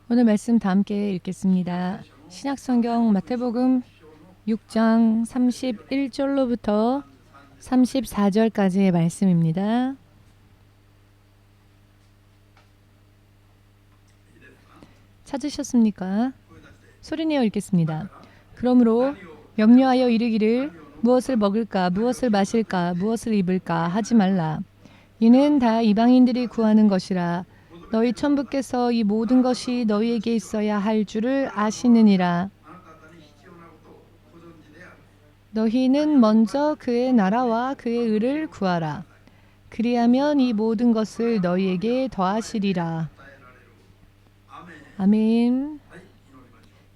오늘 말씀 다 함께 읽겠습니다. 신약성경 마태복음 6장 31절로부터 34절까지의 말씀입니다. 찾으셨습니까? 소리내어 읽겠습니다. 그러므로 명료하여 이르기를 무엇을 먹을까, 무엇을 마실까, 무엇을 입을까 하지 말라. 이는 다 이방인들이 구하는 것이라. 너희 천부께서 이 모든 것이 너희에게 있어야 할 줄을 아시느니라. 너희는 먼저 그의 나라와 그의 의를 구하라. 그리하면 이 모든 것을 너희에게 더하시리라. 아멘.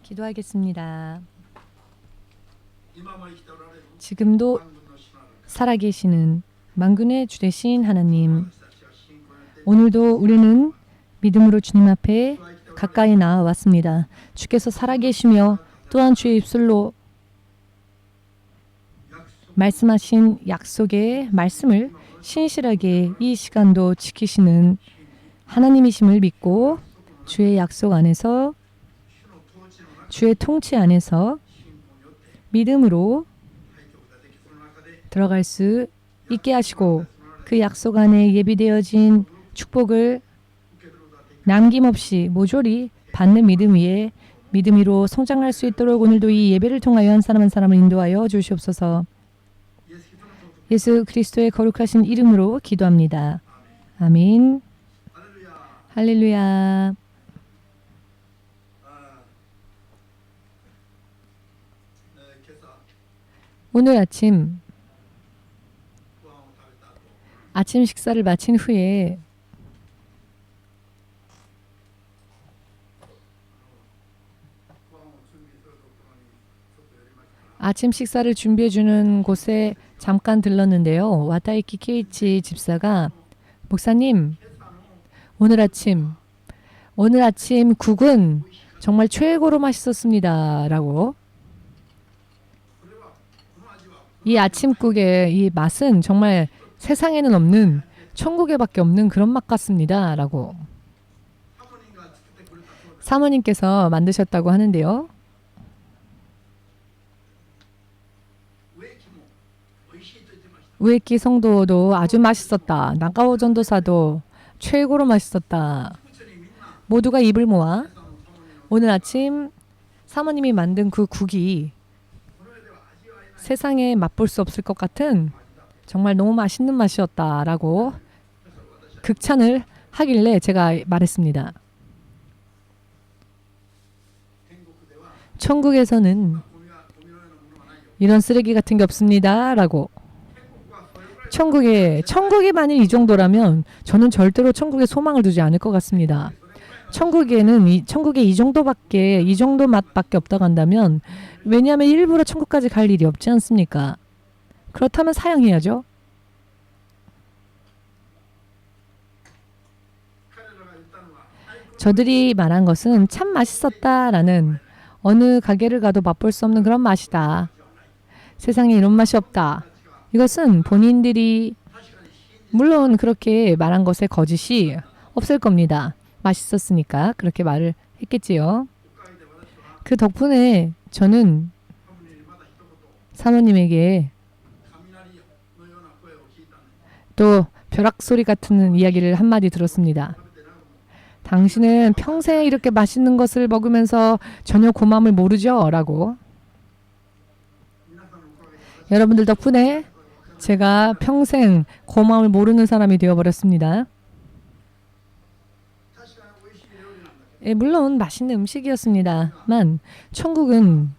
기도하겠습니다. 지금도 살아계시는 만군의 주 되신 하나님, 오늘도 우리는 믿음으로 주님 앞에 가까이 나아왔습니다. 주께서 살아계시며 또한 주의 입술로 말씀하신 약속의 말씀을 신실하게 이 시간도 지키시는 하나님이심을 믿고 주의 약속 안에서, 주의 통치 안에서 믿음으로 들어갈 수 있게 하시고 그 약속 안에 예비되어진 축복을 남김없이 모조리 받는 믿음 위에 믿음 위로 성장할 수 있도록 오늘도 이 예배를 통하여 한 사람 한 사람을 인도하여 주시옵소서. 예수 그리스도의 거룩하신 이름으로 기도합니다. 아멘. 할렐루야. 오늘 아침 식사를 마친 후에 아침 식사를 준비해주는 곳에 잠깐 들렀는데요. 와타이키 케이치 집사가 목사님, 오늘 아침 국은 정말 최고로 맛있었습니다. 라고. 이 아침국의 이 맛은 정말 세상에는 없는, 천국에밖에 없는 그런 맛 같습니다. 라고. 사모님께서 만드셨다고 하는데요. 우에키 성도도 아주 맛있었다. 나가오 전도사도 최고로 맛있었다. 모두가 입을 모아 오늘 아침 사모님이 만든 그 국이 세상에 맛볼 수 없을 것 같은 정말 너무 맛있는 맛이었다라고 극찬을 하길래 제가 말했습니다. 천국에서는 이런 쓰레기 같은 게 없습니다. 라고. 천국이 만일 이 정도라면 저는 절대로 천국에 소망을 두지 않을 것 같습니다. 천국에 이 정도 맛밖에 없다고 한다면, 왜냐하면 일부러 천국까지 갈 일이 없지 않습니까? 그렇다면 사양해야죠. 저들이 말한 것은 참 맛있었다라는, 어느 가게를 가도 맛볼 수 없는 그런 맛이다. 세상에 이런 맛이 없다. 이것은 본인들이 물론 그렇게 말한 것에 거짓이 없을 겁니다. 맛있었으니까 그렇게 말을 했겠지요. 그 덕분에 저는 사모님에게 또 벼락소리 같은 이야기를 한마디 들었습니다. 당신은 평생 이렇게 맛있는 것을 먹으면서 전혀 고마움을 모르죠? 라고. 여러분들 덕분에 제가 평생 고마움을 모르는 사람이 되어버렸습니다. 물론 맛있는 음식이었습니다만 천국은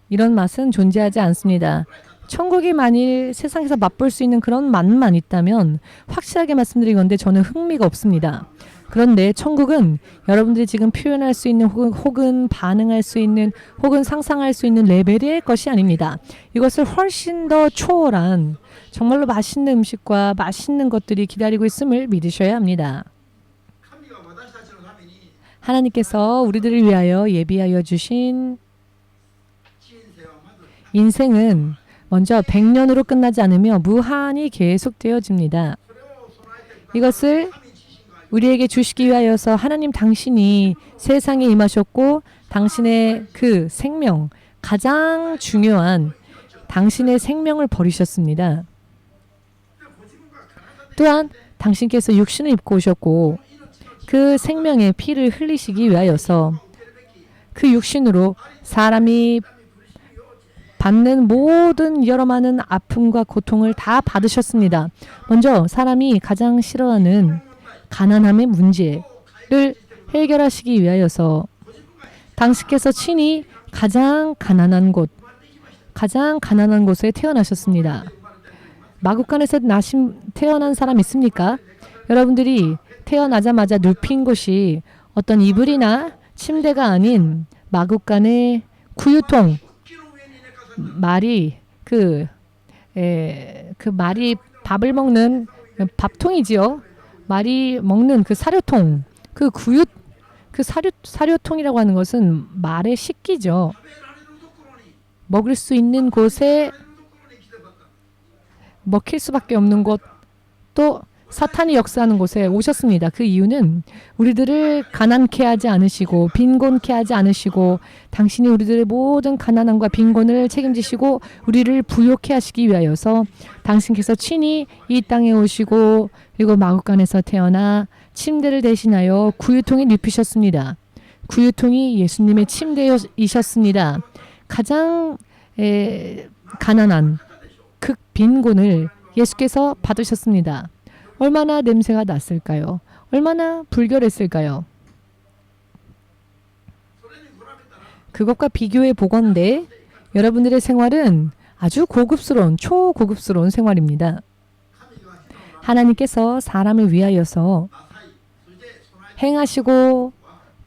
이런 맛은 존재하지 않습니다. 천국이 만일 세상에서 맛볼 수 있는 그런 맛만 있다면 확실하게 말씀드리건데 저는 흥미가 없습니다. 그런데 천국은 여러분들이 지금 표현할 수 있는 혹은 반응할 수 있는 혹은 상상할 수 있는 레벨의 것이 아닙니다. 이것을 훨씬 더 초월한 정말로 맛있는 음식과 맛있는 것들이 기다리고 있음을 믿으셔야 합니다. 하나님께서 우리들을 위하여 예비하여 주신 인생은 먼저 100년으로 끝나지 않으며 무한히 계속되어집니다. 이것을 우리에게 주시기 위하여서 하나님 당신이 세상에 임하셨고 당신의 그 생명, 가장 중요한 당신의 생명을 버리셨습니다. 또한 당신께서 육신을 입고 오셨고 그 생명의 피를 흘리시기 위하여서 그 육신으로 사람이 받는 모든 여러 많은 아픔과 고통을 다 받으셨습니다. 먼저 사람이 가장 싫어하는 가난함의 문제를 해결하시기 위하여서 당신께서 친히 가장 가난한 곳에 태어나셨습니다. 마구간에서 태어난 사람 있습니까? 여러분들이 태어나자마자 눕힌 곳이 어떤 이불이나 침대가 아닌 마구간의 구유통, 말이 말이 밥을 먹는 밥통이지요. 말이 먹는 그 사료통, 사료통이라고 하는 것은 말의 식기죠. 먹을 수 있는 곳에 먹힐 수밖에 없는 곳, 또 사탄이 역사하는 곳에 오셨습니다. 그 이유는 우리들을 가난케 하지 않으시고 빈곤케 하지 않으시고 당신이 우리들의 모든 가난함과 빈곤을 책임지시고 우리를 부욕케 하시기 위하여서 당신께서 친히 이 땅에 오시고 그리고 마구간에서 태어나 침대를 대신하여 구유통에 눕히셨습니다. 구유통이 예수님의 침대이셨습니다. 가장 가난한 극빈곤을 예수께서 받으셨습니다. 얼마나 냄새가 났을까요? 얼마나 불결했을까요? 그것과 비교해 보건대 여러분들의 생활은 아주 고급스러운, 초고급스러운 생활입니다. 하나님께서 사람을 위하여서 행하시고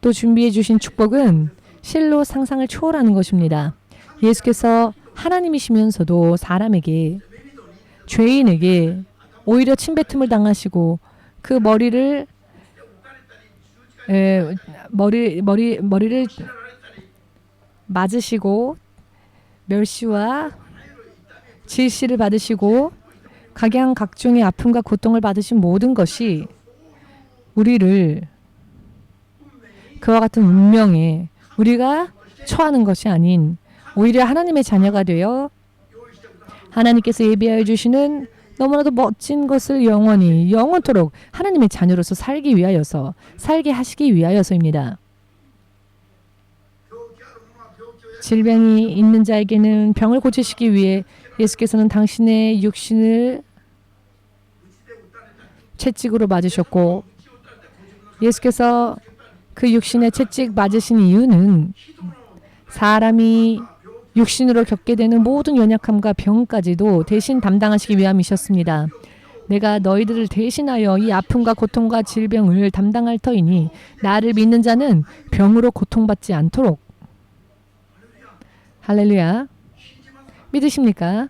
또 준비해 주신 축복은 실로 상상을 초월하는 것입니다. 예수께서 하나님이시면서도 사람에게, 죄인에게 오히려 침뱉음을 당하시고 그 머리를 맞으시고 멸시와 질시를 받으시고 각양각종의 아픔과 고통을 받으신 모든 것이 우리를 그와 같은 운명에 우리가 처하는 것이 아닌 오히려 하나님의 자녀가 되어 하나님께서 예비하여 주시는 너무나도 멋진 것을 영원토록 하나님의 자녀로서 살게 하시기 위하여서입니다. 질병이 있는 자에게는 병을 고치시기 위해 예수께서는 당신의 육신을 채찍으로 맞으셨고 예수께서 그 육신의 채찍 맞으신 이유는 사람이 육신으로 겪게 되는 모든 연약함과 병까지도 대신 담당하시기 위함이셨습니다. 내가 너희들을 대신하여 이 아픔과 고통과 질병을 담당할 터이니 나를 믿는 자는 병으로 고통받지 않도록. 할렐루야. 믿으십니까?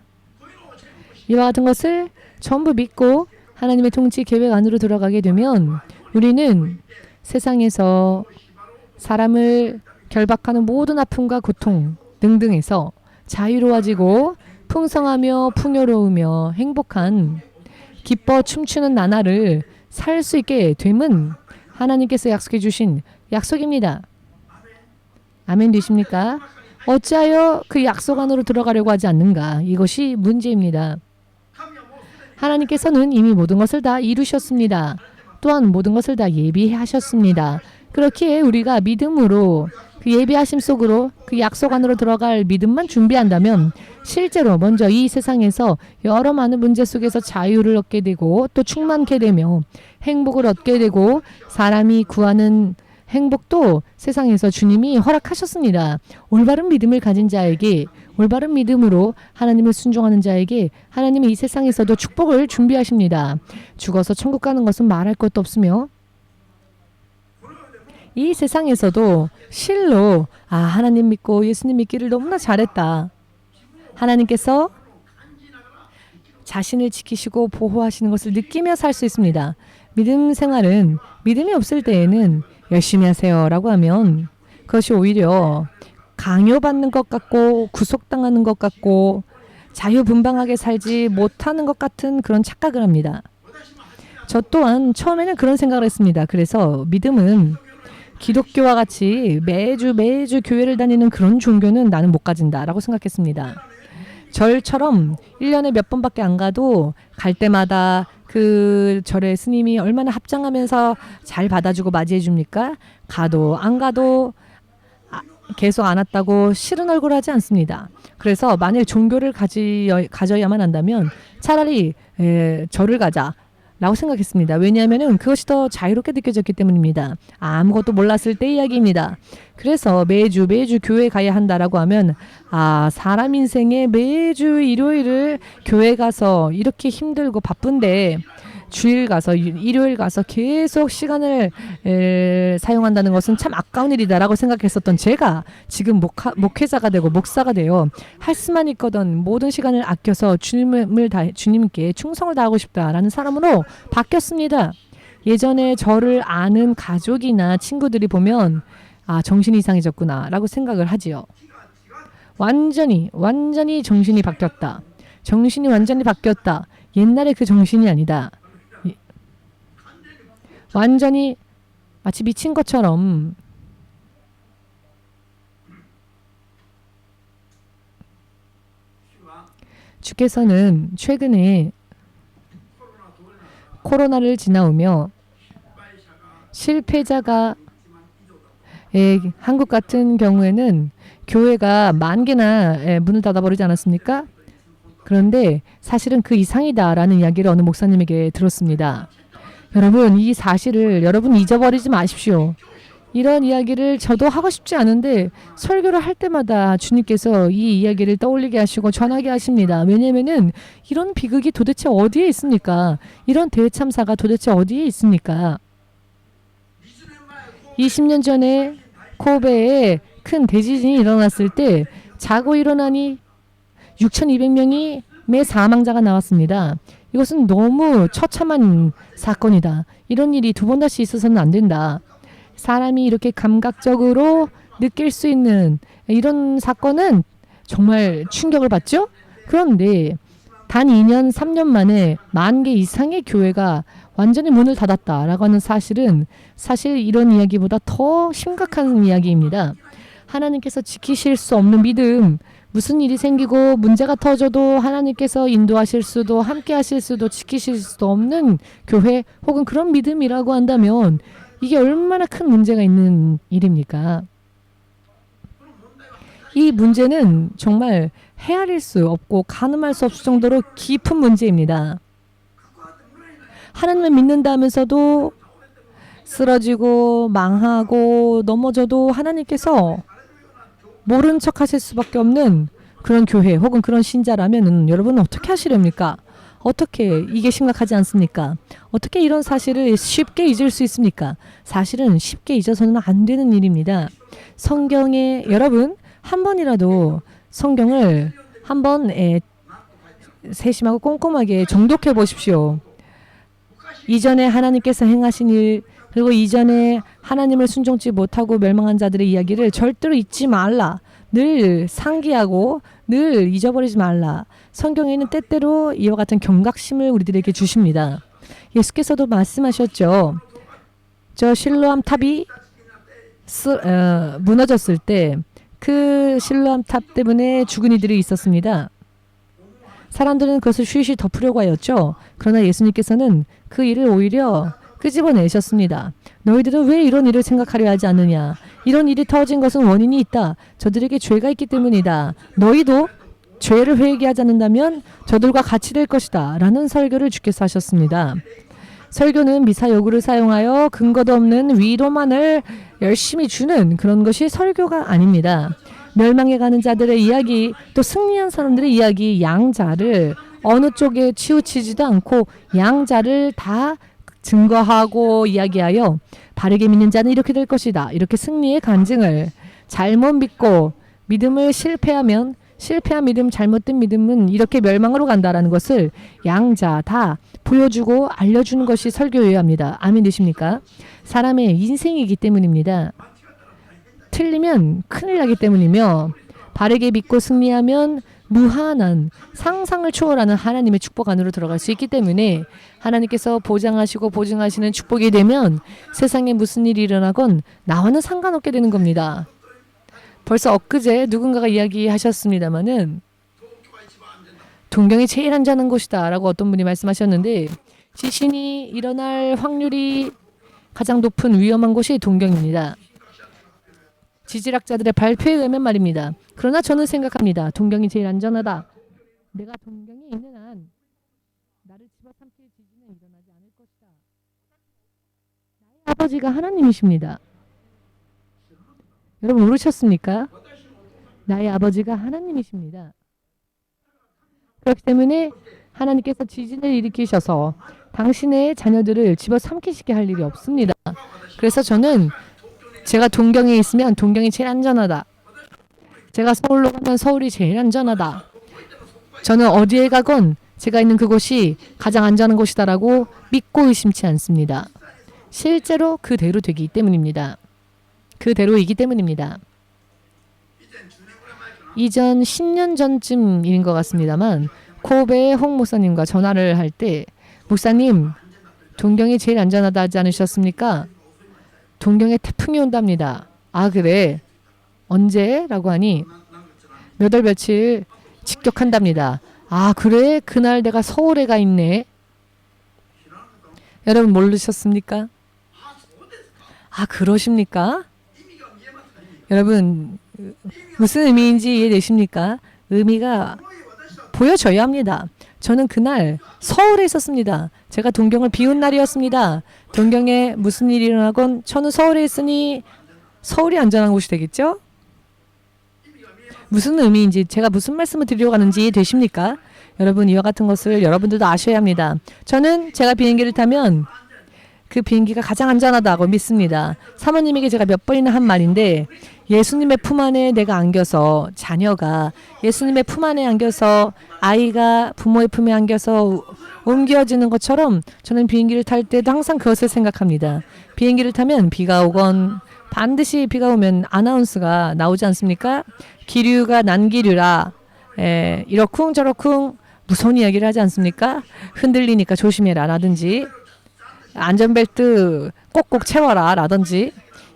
이와 같은 것을 전부 믿고 하나님의 통치 계획 안으로 들어가게 되면 우리는 세상에서 사람을 결박하는 모든 아픔과 고통 등등에서 자유로워지고 풍성하며 풍요로우며 행복한 기뻐 춤추는 나날을 살 수 있게 됨은 하나님께서 약속해 주신 약속입니다. 아멘 되십니까? 어찌하여 그 약속 안으로 들어가려고 하지 않는가? 이것이 문제입니다. 하나님께서는 이미 모든 것을 다 이루셨습니다. 또한 모든 것을 다 예비하셨습니다. 그렇기에 우리가 믿음으로 그 예비하심 속으로 그 약속 안으로 들어갈 믿음만 준비한다면 실제로 먼저 이 세상에서 여러 많은 문제 속에서 자유를 얻게 되고 또 충만케 되며 행복을 얻게 되고 사람이 구하는 행복도 세상에서 주님이 허락하셨습니다. 올바른 믿음을 가진 자에게 올바른 믿음으로 하나님을 순종하는 자에게 하나님이 이 세상에서도 축복을 준비하십니다. 죽어서 천국 가는 것은 말할 것도 없으며 이 세상에서도 실로 하나님 믿고 예수님 믿기를 너무나 잘했다. 하나님께서 자신을 지키시고 보호하시는 것을 느끼며 살 수 있습니다. 믿음 생활은 믿음이 없을 때에는 열심히 하세요라고 하면 그것이 오히려 강요받는 것 같고 구속당하는 것 같고 자유분방하게 살지 못하는 것 같은 그런 착각을 합니다. 저 또한 처음에는 그런 생각을 했습니다. 그래서 믿음은 기독교와 같이 매주 교회를 다니는 그런 종교는 나는 못 가진다라고 생각했습니다. 절처럼 1년에 몇 번밖에 안 가도 갈 때마다 그 절의 스님이 얼마나 합장하면서 잘 받아주고 맞이해 줍니까? 가도 안 가도 계속 안 왔다고 싫은 얼굴 하지 않습니다. 그래서 만약 종교를 가져야만 한다면 차라리 절을 가자. 라고 생각했습니다. 왜냐하면 그것이 더 자유롭게 느껴졌기 때문입니다. 아무것도 몰랐을 때 이야기입니다. 그래서 매주 교회에 가야 한다라고 하면 사람 인생에 매주 일요일을 교회 가서 이렇게 힘들고 바쁜데 주일 가서 일요일 가서 계속 시간을 사용한다는 것은 참 아까운 일이다라고 생각했었던 제가 지금 목회자가 되고 목사가 되어 할 수만 있거든 모든 시간을 아껴서 주님께 충성을 다하고 싶다라는 사람으로 바뀌었습니다. 예전에 저를 아는 가족이나 친구들이 보면 정신이 이상해졌구나 라고 생각을 하지요. 완전히 정신이 바뀌었다. 정신이 완전히 바뀌었다. 옛날에 그 정신이 아니다. 완전히 마치 미친 것처럼 주께서는 최근에 코로나를 지나오며 실패자가 한국 같은 경우에는 교회가 10,000개나 문을 닫아버리지 않았습니까? 그런데 사실은 그 이상이다라는 이야기를 어느 목사님에게 들었습니다. 여러분 이 사실을 여러분 잊어버리지 마십시오. 이런 이야기를 저도 하고 싶지 않은데 설교를 할 때마다 주님께서 이 이야기를 떠올리게 하시고 전하게 하십니다. 왜냐하면 이런 비극이 도대체 어디에 있습니까? 이런 대참사가 도대체 어디에 있습니까? 20년 전에 코베에 큰 대지진이 일어났을 때 자고 일어나니 6,200명이 매 사망자가 나왔습니다. 이것은 너무 처참한 사건이다. 이런 일이 두 번 다시 있어서는 안 된다. 사람이 이렇게 감각적으로 느낄 수 있는 이런 사건은 정말 충격을 받죠? 그런데 단 2년, 3년 만에 10,000개 이상의 교회가 완전히 문을 닫았다라고 하는 사실은 사실 이런 이야기보다 더 심각한 이야기입니다. 하나님께서 지키실 수 없는 믿음, 무슨 일이 생기고 문제가 터져도 하나님께서 인도하실 수도 함께 하실 수도 지키실 수도 없는 교회 혹은 그런 믿음이라고 한다면 이게 얼마나 큰 문제가 있는 일입니까? 이 문제는 정말 헤아릴 수 없고 가늠할 수 없을 정도로 깊은 문제입니다. 하나님을 믿는다 하면서도 쓰러지고 망하고 넘어져도 하나님께서 모른 척 하실 수밖에 없는 그런 교회 혹은 그런 신자라면 여러분은 어떻게 하시렵니까? 어떻게 이게 심각하지 않습니까? 어떻게 이런 사실을 쉽게 잊을 수 있습니까? 사실은 쉽게 잊어서는 안 되는 일입니다. 성경에 여러분 한 번이라도 성경을 한번 세심하고 꼼꼼하게 정독해 보십시오. 이전에 하나님께서 행하신 일 그리고 이전에 하나님을 순종치 못하고 멸망한 자들의 이야기를 절대로 잊지 말라. 늘 상기하고 늘 잊어버리지 말라. 성경에는 때때로 이와 같은 경각심을 우리들에게 주십니다. 예수께서도 말씀하셨죠. 저 실로암 탑이 무너졌을 때 그 실로암 탑 때문에 죽은 이들이 있었습니다. 사람들은 그것을 쉬쉬 덮으려고 하였죠. 그러나 예수님께서는 그 일을 오히려 끄집어내셨습니다. 너희들은 왜 이런 일을 생각하려 하지 않느냐. 이런 일이 터진 것은 원인이 있다. 저들에게 죄가 있기 때문이다. 너희도 죄를 회개하지 않는다면 저들과 같이 될 것이다. 라는 설교를 주께서 하셨습니다. 설교는 미사여구를 사용하여 근거도 없는 위로만을 열심히 주는 그런 것이 설교가 아닙니다. 멸망해 가는 자들의 이야기, 또 승리한 사람들의 이야기, 양자를 어느 쪽에 치우치지도 않고 양자를 다 증거하고 이야기하여 바르게 믿는 자는 이렇게 될 것이다. 이렇게 승리의 간증을 잘못 믿고 믿음을 실패하면 실패한 믿음, 잘못된 믿음은 이렇게 멸망으로 간다라는 것을 양자 다 보여주고 알려주는 것이 설교여야 합니다. 아멘 되십니까? 사람의 인생이기 때문입니다. 틀리면 큰일 나기 때문이며 바르게 믿고 승리하면 무한한 상상을 초월하는 하나님의 축복 안으로 들어갈 수 있기 때문에 하나님께서 보장하시고 보증하시는 축복이 되면 세상에 무슨 일이 일어나건 나와는 상관없게 되는 겁니다. 벌써 엊그제 누군가가 이야기하셨습니다마는 동경이 제일 안전한 곳이다 라고 어떤 분이 말씀하셨는데 지진이 일어날 확률이 가장 높은 위험한 곳이 동경입니다. 지질학자들의 발표에 의하면 말입니다. 그러나 저는 생각합니다. 동경이 제일 안전하다. 내가 동경에 있는 한 나를 집어삼킬 지진은 일어나지 않을 것이다. 나의 아버지가 하나님이십니다. 여러분 모르셨습니까? 나의 아버지가 하나님이십니다. 그렇기 때문에 하나님께서 지진을 일으키셔서 당신의 자녀들을 집어삼키시게 할 일이 없습니다. 그래서 저는 제가 동경에 있으면 동경이 제일 안전하다. 제가 서울로 가면 서울이 제일 안전하다. 저는 어디에 가건 제가 있는 그곳이 가장 안전한 곳이다라고 믿고 의심치 않습니다. 실제로 그대로 되기 때문입니다. 그대로이기 때문입니다. 이전 10년 전쯤인 것 같습니다만 코베의 홍 목사님과 전화를 할 때 목사님 동경이 제일 안전하다 하지 않으셨습니까? 동경에 태풍이 온답니다. 아 그래? 언제? 라고 하니 몇 월 며칠 직격한답니다. 아 그래? 그날 내가 서울에 가 있네. 여러분 모르셨습니까? 아 그러십니까? 여러분 무슨 의미인지 이해되십니까? 의미가 보여져야 합니다. 저는 그날 서울에 있었습니다. 제가 동경을 비운 날이었습니다. 동경에 무슨 일이 일어나건 저는 서울에 있으니 서울이 안전한 곳이 되겠죠? 무슨 의미인지 제가 무슨 말씀을 드리려고 하는지 이해되십니까? 여러분 이와 같은 것을 여러분들도 아셔야 합니다. 저는 제가 비행기를 타면 그 비행기가 가장 안전하다고 믿습니다. 사모님에게 제가 몇 번이나 한 말인데 예수님의 품 안에 내가 안겨서 자녀가 예수님의 품 안에 안겨서 아이가 부모의 품에 안겨서 옮겨지는 것처럼 저는 비행기를 탈 때도 항상 그것을 생각합니다. 비행기를 타면 비가 오건 반드시 비가 오면 아나운스가 나오지 않습니까? 기류가 난기류라 이러쿵 저러쿵 무서운 이야기를 하지 않습니까? 흔들리니까 조심해라 라든지 안전벨트 꼭꼭 채워라 라든지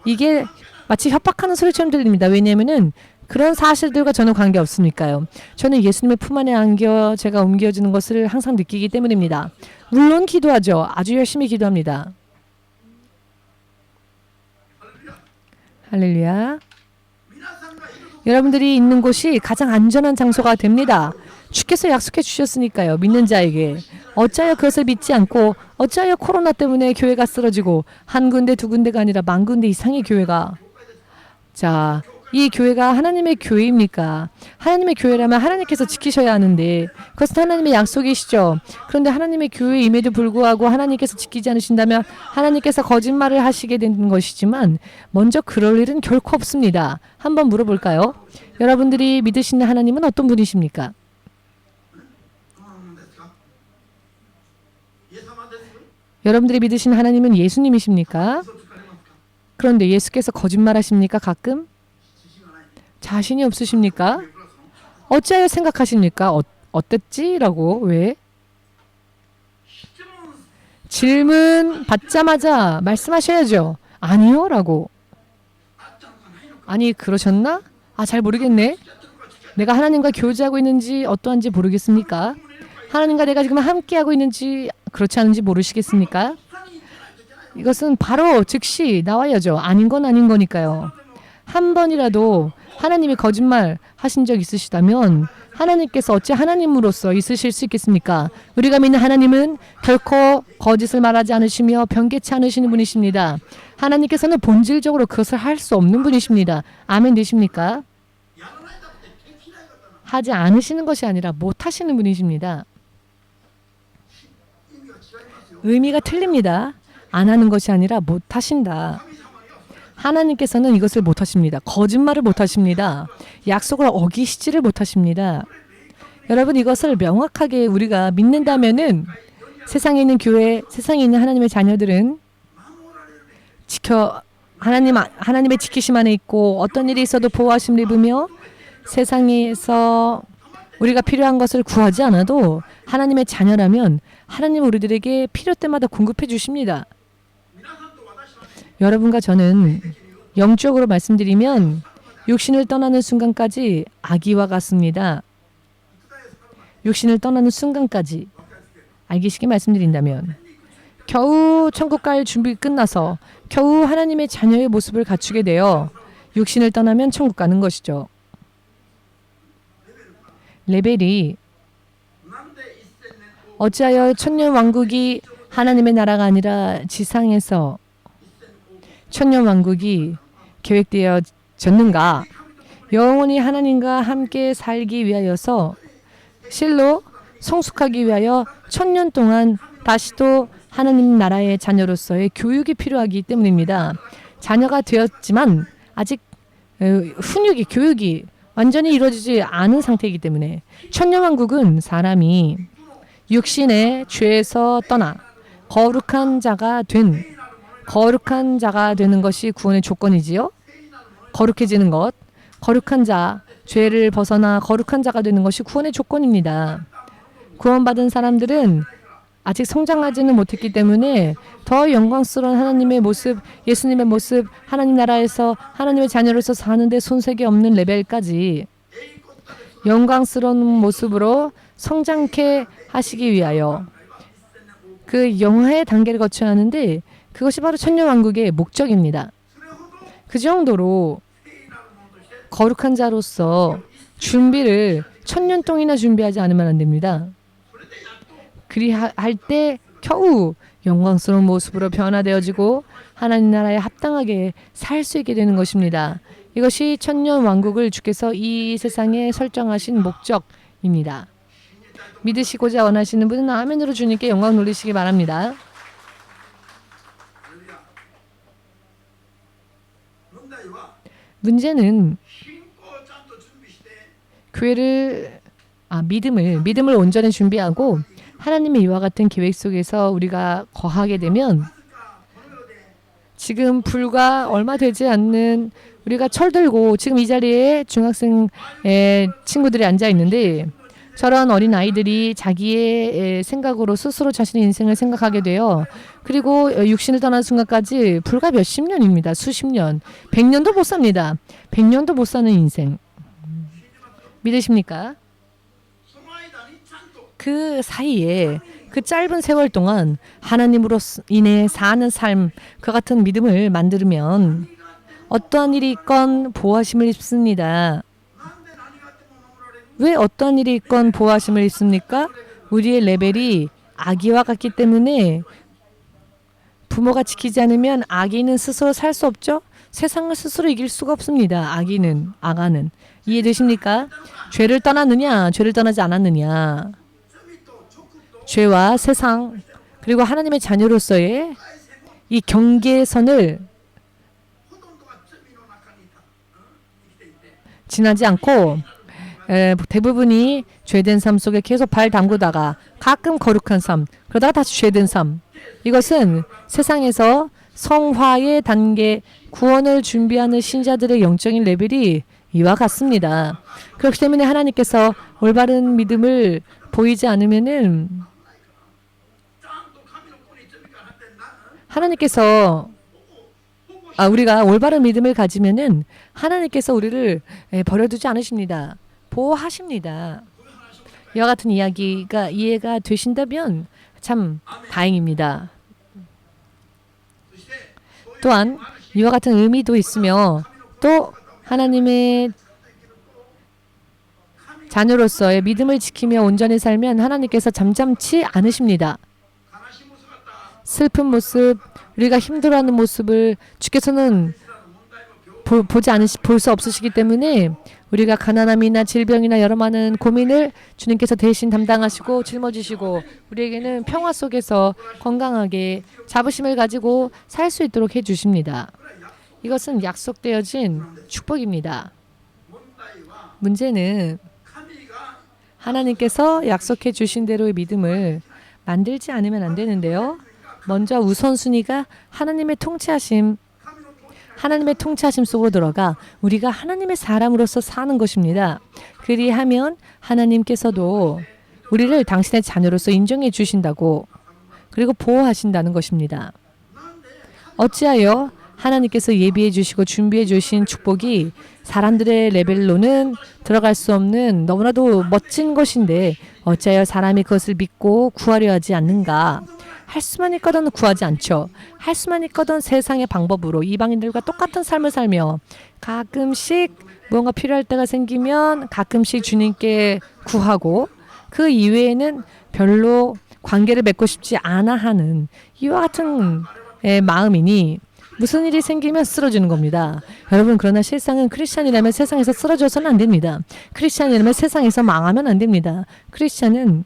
이게 마치 협박하는 소리처럼 들립니다. 왜냐하면은 그런 사실들과 저는 관계없으니까요. 저는 예수님의 품 안에 안겨 제가 옮겨지는 것을 항상 느끼기 때문입니다. 물론 기도하죠. 아주 열심히 기도합니다. 할렐루야. 여러분들이 있는 곳이 가장 안전한 장소가 됩니다. 주께서 약속해 주셨으니까요. 믿는 자에게. 어찌하여 그것을 믿지 않고 어찌하여 코로나 때문에 교회가 쓰러지고 한 군데 두 군데가 아니라 만 군데 이상의 교회가 자, 이 교회가 하나님의 교회입니까? 하나님의 교회라면 하나님께서 지키셔야 하는데 그것은 하나님의 약속이시죠. 그런데 하나님의 교회임에도 불구하고 하나님께서 지키지 않으신다면 하나님께서 거짓말을 하시게 되는 것이지만 먼저 그럴 일은 결코 없습니다. 한번 물어볼까요? 여러분들이 믿으시는 하나님은 어떤 분이십니까? 여러분들이 믿으시는 하나님은 예수님이십니까? 그런데 예수께서 거짓말하십니까? 가끔? 자신이 없으십니까? 어찌하여 생각하십니까? 어땠지? 라고. 왜? 질문 받자마자 말씀하셔야죠. 아니요? 라고. 아니 그러셨나? 아 잘 모르겠네. 내가 하나님과 교제하고 있는지 어떠한지 모르겠습니까? 하나님과 내가 지금 함께하고 있는지 그렇지 않은지 모르시겠습니까? 이것은 바로 즉시 나와야죠. 아닌 건 아닌 거니까요. 한 번이라도 하나님이 거짓말 하신 적 있으시다면 하나님께서 어찌 하나님으로서 있으실 수 있겠습니까? 우리가 믿는 하나님은 결코 거짓을 말하지 않으시며 변개치 않으시는 분이십니다. 하나님께서는 본질적으로 그것을 할 수 없는 분이십니다. 아멘 되십니까? 하지 않으시는 것이 아니라 못 하시는 분이십니다. 의미가 틀립니다. 안 하는 것이 아니라 못 하신다. 하나님께서는 이것을 못 하십니다. 거짓말을 못 하십니다. 약속을 어기시지를 못 하십니다. 여러분 이것을 명확하게 우리가 믿는다면은 세상에 있는 교회, 세상에 있는 하나님의 자녀들은 하나님의 지키심 안에 있고 어떤 일이 있어도 보호하심을 입으며 세상에서 우리가 필요한 것을 구하지 않아도 하나님의 자녀라면 하나님 우리들에게 필요 때마다 공급해 주십니다. 여러분과 저는 영적으로 말씀드리면 육신을 떠나는 순간까지 아기와 같습니다. 육신을 떠나는 순간까지 알기 말씀드린다면 겨우 천국 갈 준비 끝나서 겨우 하나님의 자녀의 모습을 갖추게 되어 육신을 떠나면 천국 가는 것이죠. 레벨이 어찌하여 천년왕국이 하나님의 나라가 아니라 지상에서 천년왕국이 계획되어졌는가? 영원히 하나님과 함께 살기 위하여서 실로 성숙하기 위하여 천년 동안 다시 또 하나님 나라의 자녀로서의 교육이 필요하기 때문입니다. 자녀가 되었지만 아직 훈육이, 교육이 완전히 이루어지지 않은 상태이기 때문에 천년왕국은 사람이 육신의 죄에서 떠나 거룩한 자가 되는 것이 구원의 조건이지요. 거룩해지는 것, 거룩한 자, 죄를 벗어나 거룩한 자가 되는 것이 구원의 조건입니다. 구원받은 사람들은 아직 성장하지는 못했기 때문에 더 영광스러운 하나님의 모습, 예수님의 모습, 하나님 나라에서 하나님의 자녀로서 사는데 손색이 없는 레벨까지 영광스러운 모습으로 성장케 하시기 위하여 그 영화의 단계를 거쳐야 하는데 그것이 바로 천년왕국의 목적입니다. 그 정도로 거룩한 자로서 준비를 천년 동이나 준비하지 않으면 안 됩니다. 그리할 때 겨우 영광스러운 모습으로 변화되어지고 하나님 나라에 합당하게 살 수 있게 되는 것입니다. 이것이 천년 왕국을 주께서 이 세상에 설정하신 목적입니다. 믿으시고자 원하시는 분은 아멘으로 주님께 영광 돌리시기 바랍니다. 문제는 교회를 믿음을 온전히 준비하고 하나님의 이와 같은 계획 속에서 우리가 거하게 되면 지금 불과 얼마 되지 않는 우리가 철들고 지금 이 자리에 중학생 친구들이 앉아 있는데 저런 어린 아이들이 자기의 생각으로 스스로 자신의 인생을 생각하게 돼요. 그리고 육신을 떠나는 순간까지 불과 몇십 년입니다. 수십 년. 100년도 못 삽니다. 100년도 못 사는 인생. 믿으십니까? 그 사이에 그 짧은 세월 동안 하나님으로 인해 사는 삶, 그 같은 믿음을 만들면 어떠한 일이 있건 보호하심을 입습니다. 왜 어떤 일이 있건 보호하심을 입습니까? 우리의 레벨이 아기와 같기 때문에 부모가 지키지 않으면 아기는 스스로 살 수 없죠? 세상을 스스로 이길 수가 없습니다. 아가는. 이해되십니까? 죄를 떠났느냐, 죄를 떠나지 않았느냐. 죄와 세상, 그리고 하나님의 자녀로서의 이 경계선을 지나지 않고 대부분이 죄된 삶 속에 계속 발 담그다가 가끔 거룩한 삶, 그러다가 다시 죄된 삶. 이것은 세상에서 성화의 단계, 구원을 준비하는 신자들의 영적인 레벨이 이와 같습니다. 그렇기 때문에 하나님께서 올바른 믿음을 보이지 않으면은 우리가 올바른 믿음을 가지면은 하나님께서 우리를 버려두지 않으십니다. 보호하십니다. 이와 같은 이야기가 이해가 되신다면 참 다행입니다. 또한 이와 같은 의미도 있으며 또 하나님의 자녀로서의 믿음을 지키며 온전히 살면 하나님께서 잠잠치 않으십니다. 슬픈 모습, 우리가 힘들어하는 모습을 주께서는 볼 수 없으시기 때문에 우리가 가난함이나 질병이나 여러 많은 고민을 주님께서 대신 담당하시고 짊어지시고 우리에게는 평화 속에서 건강하게 자부심을 가지고 살 수 있도록 해주십니다. 이것은 약속되어진 축복입니다. 문제는 하나님께서 약속해 주신 대로의 믿음을 만들지 않으면 안 되는데요. 먼저 우선순위가 하나님의 통치하심, 하나님의 통치하심 속으로 들어가 우리가 하나님의 사람으로서 사는 것입니다. 그리하면 하나님께서도 우리를 당신의 자녀로서 인정해 주신다고 그리고 보호하신다는 것입니다. 어찌하여 하나님께서 예비해 주시고 준비해 주신 축복이 사람들의 레벨로는 들어갈 수 없는 너무나도 멋진 것인데 어찌하여 사람이 그것을 믿고 구하려 하지 않는가? 할 수만 있거든 구하지 않죠. 할 수만 있거든 세상의 방법으로 이방인들과 똑같은 삶을 살며 가끔씩 무언가 필요할 때가 생기면 가끔씩 주님께 구하고 그 이외에는 별로 관계를 맺고 싶지 않아 하는 이와 같은 마음이니 무슨 일이 생기면 쓰러지는 겁니다. 여러분 그러나 실상은 크리스찬이라면 세상에서 쓰러져서는 안 됩니다. 크리스찬이라면 세상에서 망하면 안 됩니다. 크리스찬은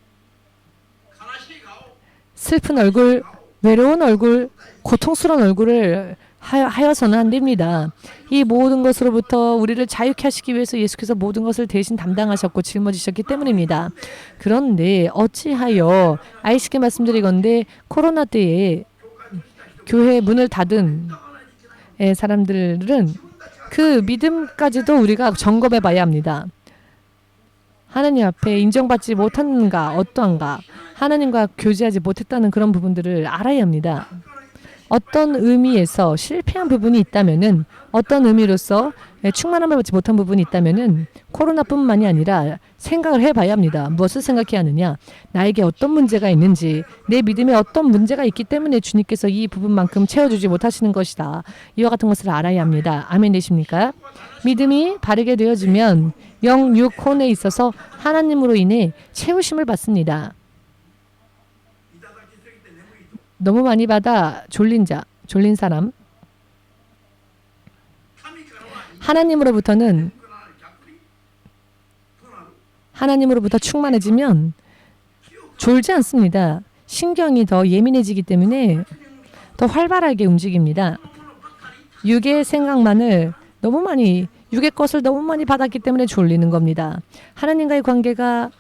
슬픈 얼굴, 외로운 얼굴, 고통스러운 얼굴을 하여서는 안 됩니다. 이 모든 것으로부터 우리를 자유케 하시기 위해서 예수께서 모든 것을 대신 담당하셨고 짊어지셨기 때문입니다. 그런데 어찌하여 아이쉽게 말씀드리건대 코로나 때에 교회 문을 닫은 사람들은 그 믿음까지도 우리가 점검해 봐야 합니다. 하나님 앞에 인정받지 못한가 어떠한가 하나님과 교제하지 못했다는 그런 부분들을 알아야 합니다. 어떤 의미에서 실패한 부분이 있다면은 어떤 의미로서 충만함을 받지 못한 부분이 있다면은 코로나뿐만이 아니라 생각을 해봐야 합니다. 무엇을 생각해야 하느냐? 나에게 어떤 문제가 있는지 내 믿음에 어떤 문제가 있기 때문에 주님께서 이 부분만큼 채워주지 못하시는 것이다. 이와 같은 것을 알아야 합니다. 아멘 되십니까? 믿음이 바르게 되어지면 영, 육, 혼에 있어서 하나님으로 인해 채우심을 받습니다. 너무 많이 받아 졸린 사람 하나님으로부터 충만해지면 졸지 않습니다. 신경이 더 예민해지기 때문에 더 활발하게 움직입니다. 육의 생각만을 육의 것을 너무 많이 받았기 때문에 졸리는 겁니다. 하나님과의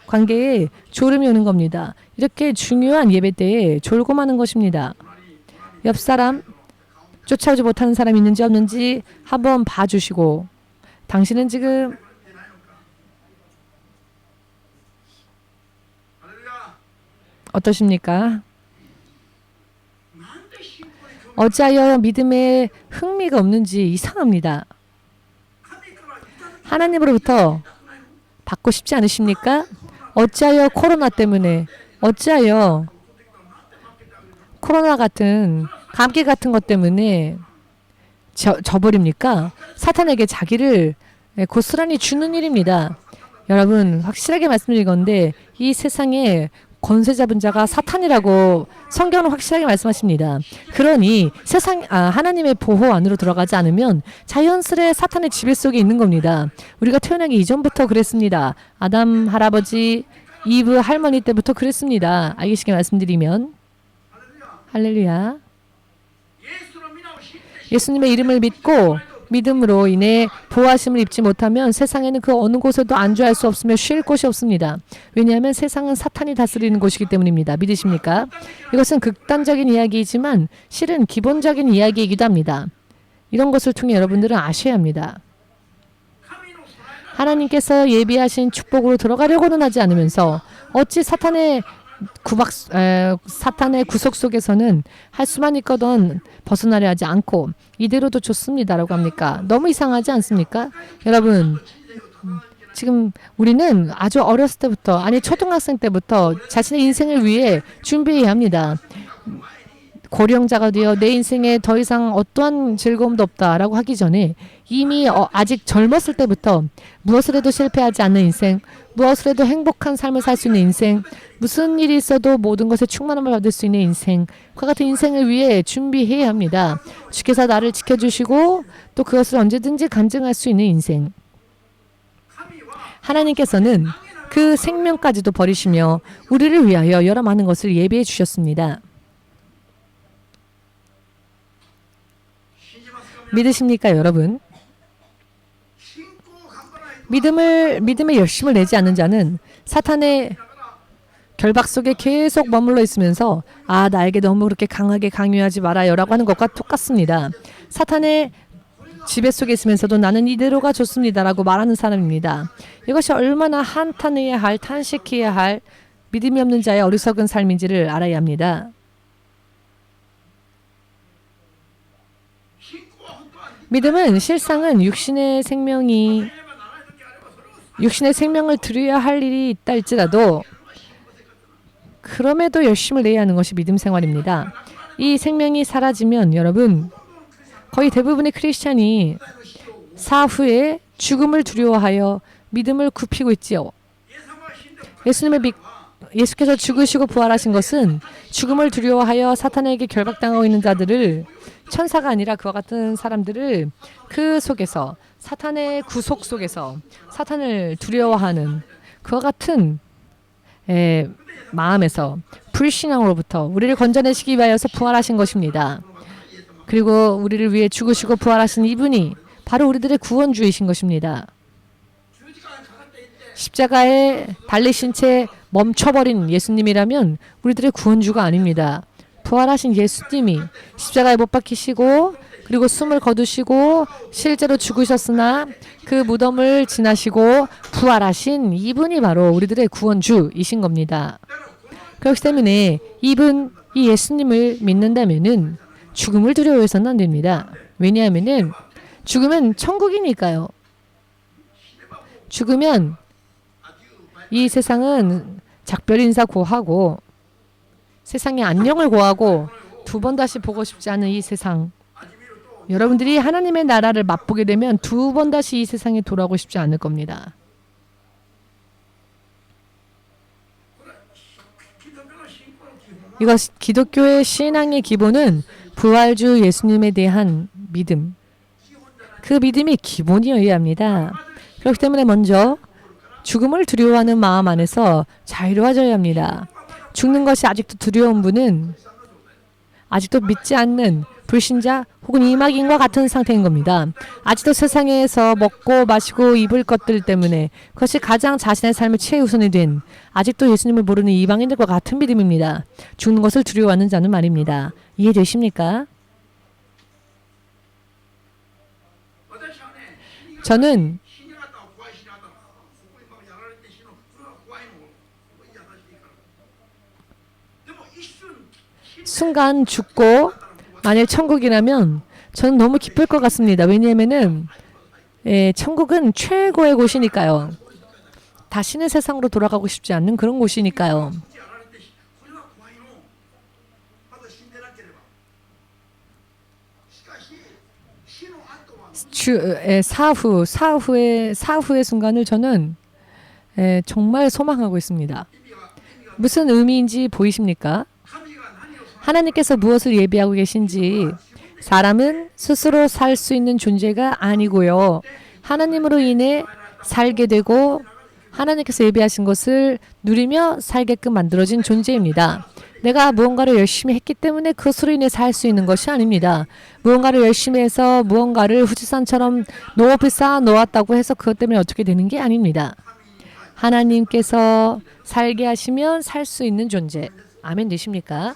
관계에 졸음이 오는 겁니다. 이렇게 중요한 예배 때에 졸고 마는 것입니다. 옆 사람 쫓아오지 못하는 사람이 있는지 없는지 한번 봐주시고 당신은 지금 어떠십니까? 어찌하여 믿음에 흥미가 없는지 이상합니다. 하나님으로부터 받고 싶지 않으십니까? 어찌하여 코로나 때문에 어찌하여 코로나 같은 감기 같은 것 때문에 져버립니까? 사탄에게 자기를 고스란히 주는 일입니다. 여러분 확실하게 말씀드릴 건데 이 세상에 권세 잡은 자가 사탄이라고 성경은 확실하게 말씀하십니다. 그러니 하나님의 보호 안으로 들어가지 않으면 자연스레 사탄의 지배 속에 있는 겁니다. 우리가 태어나기 이전부터 그랬습니다. 아담 할아버지, 이브 할머니 때부터 그랬습니다. 알겠시게 말씀드리면 할렐루야. 예수님의 이름을 믿고 믿음으로 인해 보호하심을 입지 못하면 세상에는 그 어느 곳에도 안주할 수 없으며 쉴 곳이 없습니다. 왜냐하면 세상은 사탄이 다스리는 곳이기 때문입니다. 믿으십니까? 이것은 극단적인 이야기이지만 실은 기본적인 이야기이기도 합니다. 이런 것을 통해 여러분들은 아셔야 합니다. 하나님께서 예비하신 축복으로 들어가려고는 하지 않으면서 어찌 사탄의 구속 속에서는 할 수만 있거든 벗어나려 하지 않고 이대로도 좋습니다라고 합니까? 너무 이상하지 않습니까? 여러분 지금 우리는 아주 어렸을 때부터 초등학생 때부터 자신의 인생을 위해 준비해야 합니다. 고령자가 되어 내 인생에 더 이상 어떠한 즐거움도 없다라고 하기 전에 이미 아직 젊었을 때부터 무엇을 해도 실패하지 않는 인생, 무엇을 해도 행복한 삶을 살 수 있는 인생, 무슨 일이 있어도 모든 것에 충만함을 받을 수 있는 인생, 그와 같은 인생을 위해 준비해야 합니다. 주께서 나를 지켜주시고 또 그것을 언제든지 간증할 수 있는 인생. 하나님께서는 그 생명까지도 버리시며 우리를 위하여 여러 많은 것을 예비해 주셨습니다. 믿으십니까, 여러분? 믿음에 열심을 내지 않는 자는 사탄의 결박 속에 계속 머물러 있으면서 나에게 너무 그렇게 강하게 강요하지 말아요라고 하는 것과 똑같습니다. 사탄의 지배 속에 있으면서도 나는 이대로가 좋습니다라고 말하는 사람입니다. 이것이 얼마나 한탄해야 할, 탄식해야 할 믿음이 없는 자의 어리석은 삶인지를 알아야 합니다. 믿음은 실상은 육신의 생명을 드려야 할 일이 있다 할지라도 그럼에도 열심을 내야 하는 것이 믿음 생활입니다. 이 생명이 사라지면 여러분 거의 대부분의 크리스찬이 사후에 죽음을 두려워하여 믿음을 굽히고 있지요. 예수께서 죽으시고 부활하신 것은 죽음을 두려워하여 사탄에게 결박당하고 있는 자들을 천사가 아니라 그와 같은 사람들을 그 속에서 사탄의 구속 속에서 사탄을 두려워하는 그와 같은 마음에서 불신앙으로부터 우리를 건져내시기 위하여서 부활하신 것입니다. 그리고 우리를 위해 죽으시고 부활하신 이분이 바로 우리들의 구원주이신 것입니다. 십자가에 달리신 채 멈춰버린 예수님이라면 우리들의 구원주가 아닙니다. 부활하신 예수님이 십자가에 못 박히시고 그리고 숨을 거두시고 실제로 죽으셨으나 그 무덤을 지나시고 부활하신 이분이 바로 우리들의 구원주이신 겁니다. 그렇기 때문에 이 예수님을 믿는다면은 죽음을 두려워해서는 안 됩니다. 왜냐하면은 죽으면 천국이니까요. 죽으면 이 세상은 작별 인사 고하고 세상에 안녕을 고하고 두 번 다시 보고 싶지 않은 이 세상. 여러분들이 하나님의 나라를 맛보게 되면 두 번 다시 이 세상에 돌아오고 싶지 않을 겁니다. 이것 기독교의 신앙의 기본은 부활주 예수님에 대한 믿음. 그 믿음이 기본이어야 합니다. 그렇기 때문에 먼저 죽음을 두려워하는 마음 안에서 자유로워져야 합니다. 죽는 것이 아직도 두려운 분은 아직도 믿지 않는 불신자 혹은 이막인과 같은 상태인 겁니다. 아직도 세상에서 먹고 마시고 입을 것들 때문에 그것이 가장 자신의 삶의 최우선이 된 아직도 예수님을 모르는 이방인들과 같은 믿음입니다. 죽는 것을 두려워하는 자는 말입니다. 이해되십니까? 저는 순간 죽고 만일 천국이라면 저는 너무 기쁠 것 같습니다. 왜냐하면은 천국은 최고의 곳이니까요. 다시는 세상으로 돌아가고 싶지 않는 그런 곳이니까요. 사후의 순간을 저는 정말 소망하고 있습니다. 무슨 의미인지 보이십니까? 하나님께서 무엇을 예비하고 계신지 사람은 스스로 살 수 있는 존재가 아니고요. 하나님으로 인해 살게 되고 하나님께서 예비하신 것을 누리며 살게끔 만들어진 존재입니다. 내가 무언가를 열심히 했기 때문에 그것으로 인해 살 수 있는 것이 아닙니다. 무언가를 열심히 해서 무언가를 후지산처럼 높이 쌓아 놓았다고 해서 그것 때문에 어떻게 되는 게 아닙니다. 하나님께서 살게 하시면 살 수 있는 존재. 아멘 되십니까?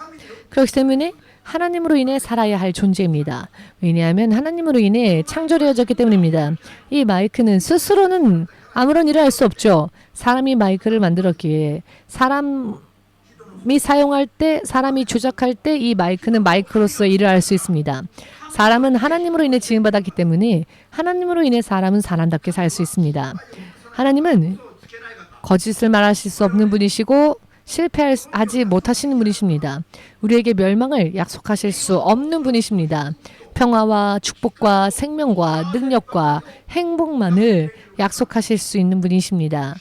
그렇기 때문에 하나님으로 인해 살아야 할 존재입니다. 왜냐하면 하나님으로 인해 창조되어졌기 때문입니다. 이 마이크는 스스로는 아무런 일을 할 수 없죠. 사람이 마이크를 만들었기에 사람이 사용할 때, 사람이 조작할 때 이 마이크는 마이크로서 일을 할 수 있습니다. 사람은 하나님으로 인해 지음받았기 때문에 하나님으로 인해 사람은 사람답게 살 수 있습니다. 하나님은 거짓을 말하실 수 없는 분이시고 실패하지 못하시는 분이십니다. 우리에게 멸망을 약속하실 수 없는 분이십니다. 평화와 축복과 생명과 능력과 행복만을 약속하실 수 있는 분이십니다.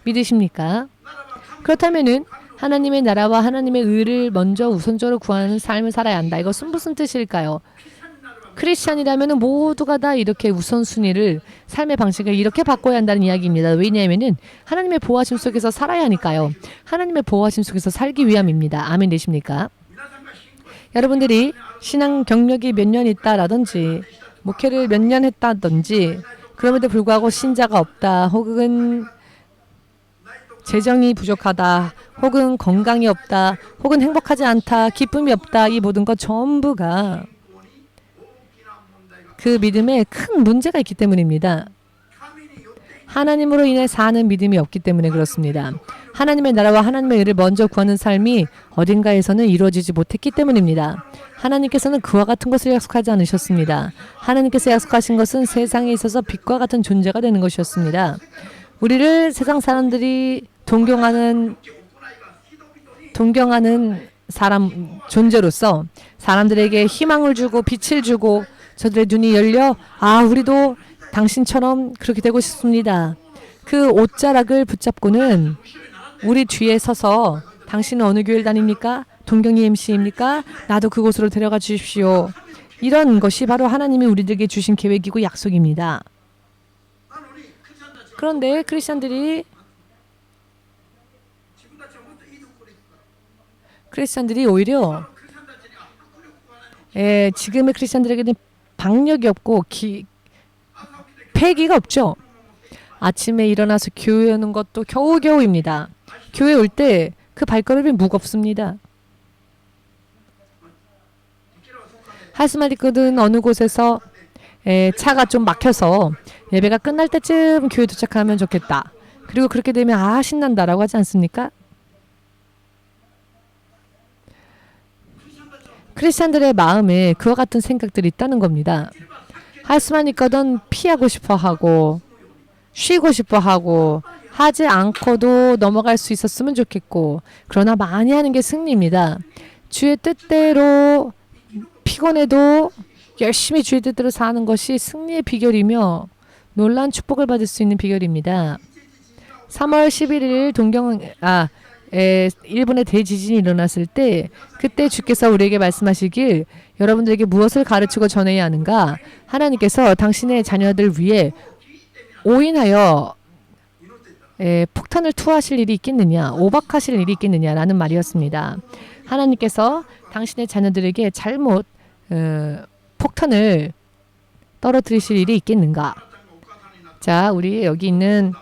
믿으십니까? 그렇다면은 하나님의 나라와 하나님의 의를 먼저 우선적으로 구하는 삶을 살아야 한다. 이것은 무슨 뜻일까요? 크리스찬이라면 모두가 다 이렇게 우선순위를 삶의 방식을 이렇게 바꿔야 한다는 이야기입니다. 왜냐하면 하나님의 보호하심 속에서 살아야 하니까요. 하나님의 보호하심 속에서 살기 위함입니다. 아멘 되십니까? 여러분들이 신앙 경력이 몇 년 있다라든지 목회를 몇 년 했다든지 그럼에도 불구하고 신자가 없다 혹은 재정이 부족하다 혹은 건강이 없다 혹은 행복하지 않다 기쁨이 없다 이 모든 것 전부가 그 믿음에 큰 문제가 있기 때문입니다. 하나님으로 인해 사는 믿음이 없기 때문에 그렇습니다. 하나님의 나라와 하나님의 의를 먼저 구하는 삶이 어딘가에서는 이루어지지 못했기 때문입니다. 하나님께서는 그와 같은 것을 약속하지 않으셨습니다. 하나님께서 약속하신 것은 세상에 있어서 빛과 같은 존재가 되는 것이었습니다. 우리를 세상 사람들이 동경하는 사람 존재로서 사람들에게 희망을 주고 빛을 주고 저들의 눈이 열려 우리도 당신처럼 그렇게 되고 싶습니다. 그 옷자락을 붙잡고는 우리 뒤에 서서 당신은 어느 교회를 다닙니까? 동경 EMC입니까? 나도 그곳으로 데려가 주십시오. 이런 것이 바로 하나님이 우리들에게 주신 계획이고 약속입니다. 그런데 크리스천들이 오히려 지금의 크리스천들에게는 박력이 없고 패기가 없죠. 아침에 일어나서 교회 오는 것도 겨우겨우입니다. 교회 올 때 그 발걸음이 무겁습니다. 하스마리거든 어느 곳에서 차가 좀 막혀서 예배가 끝날 때쯤 교회 도착하면 좋겠다. 그리고 그렇게 되면 신난다라고 하지 않습니까? 크리스찬들의 마음에 그와 같은 생각들이 있다는 겁니다. 할 수만 있거든 피하고 싶어하고 쉬고 싶어하고 하지 않고도 넘어갈 수 있었으면 좋겠고 그러나 많이 하는 게 승리입니다. 주의 뜻대로 피곤해도 열심히 주의 뜻대로 사는 것이 승리의 비결이며 놀라운 축복을 받을 수 있는 비결입니다. 3월 11일 일본의 대지진이 일어났을 때 그때 주께서 우리에게 말씀하시길 여러분들에게 무엇을 가르치고 전해야 하는가? 하나님께서 당신의 자녀들 위해 오인하여 폭탄을 투하하실 일이 있겠느냐, 오박하실 일이 있겠느냐라는 말이었습니다. 하나님께서 당신의 자녀들에게 잘못 폭탄을 떨어뜨리실 일이 있겠는가? 자, 우리 여기 있는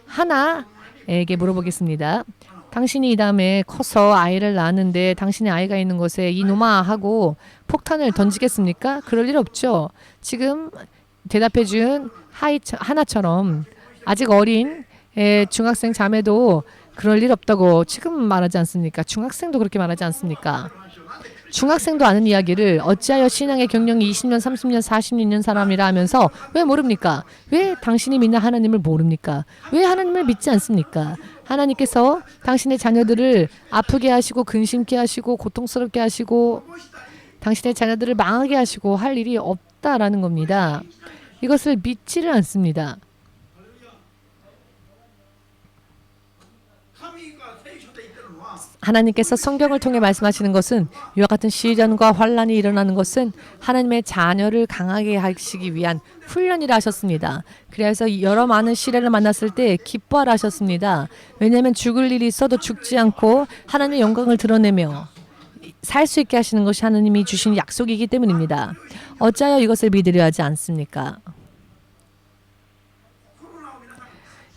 하나에게 물어보겠습니다. 당신이 이 다음에 커서 아이를 낳았는데 당신의 아이가 있는 곳에 이놈아 하고 폭탄을 던지겠습니까? 그럴 일 없죠. 지금 대답해준 하나처럼 아직 어린 중학생 자매도 그럴 일 없다고 지금 말하지 않습니까? 중학생도 그렇게 말하지 않습니까? 중학생도 아는 이야기를 어찌하여 신앙의 경력이 20년, 30년, 40년 사람이라 하면서 왜 모릅니까? 왜 당신이 믿는 하나님을 모릅니까? 왜 하나님을 믿지 않습니까? 하나님께서 당신의 자녀들을 아프게 하시고 근심케 하시고 고통스럽게 하시고 당신의 자녀들을 망하게 하시고 할 일이 없다라는 겁니다. 이것을 믿지를 않습니다. 하나님께서 성경을 통해 말씀하시는 것은 이와 같은 시련과 환란이 일어나는 것은 하나님의 자녀를 강하게 하시기 위한 훈련이라 하셨습니다. 그래서 여러 많은 시련을 만났을 때 기뻐하라 하셨습니다. 왜냐하면 죽을 일이 있어도 죽지 않고 하나님의 영광을 드러내며 살 수 있게 하시는 것이 하나님이 주신 약속이기 때문입니다. 어찌하여 이것을 믿으려 하지 않습니까?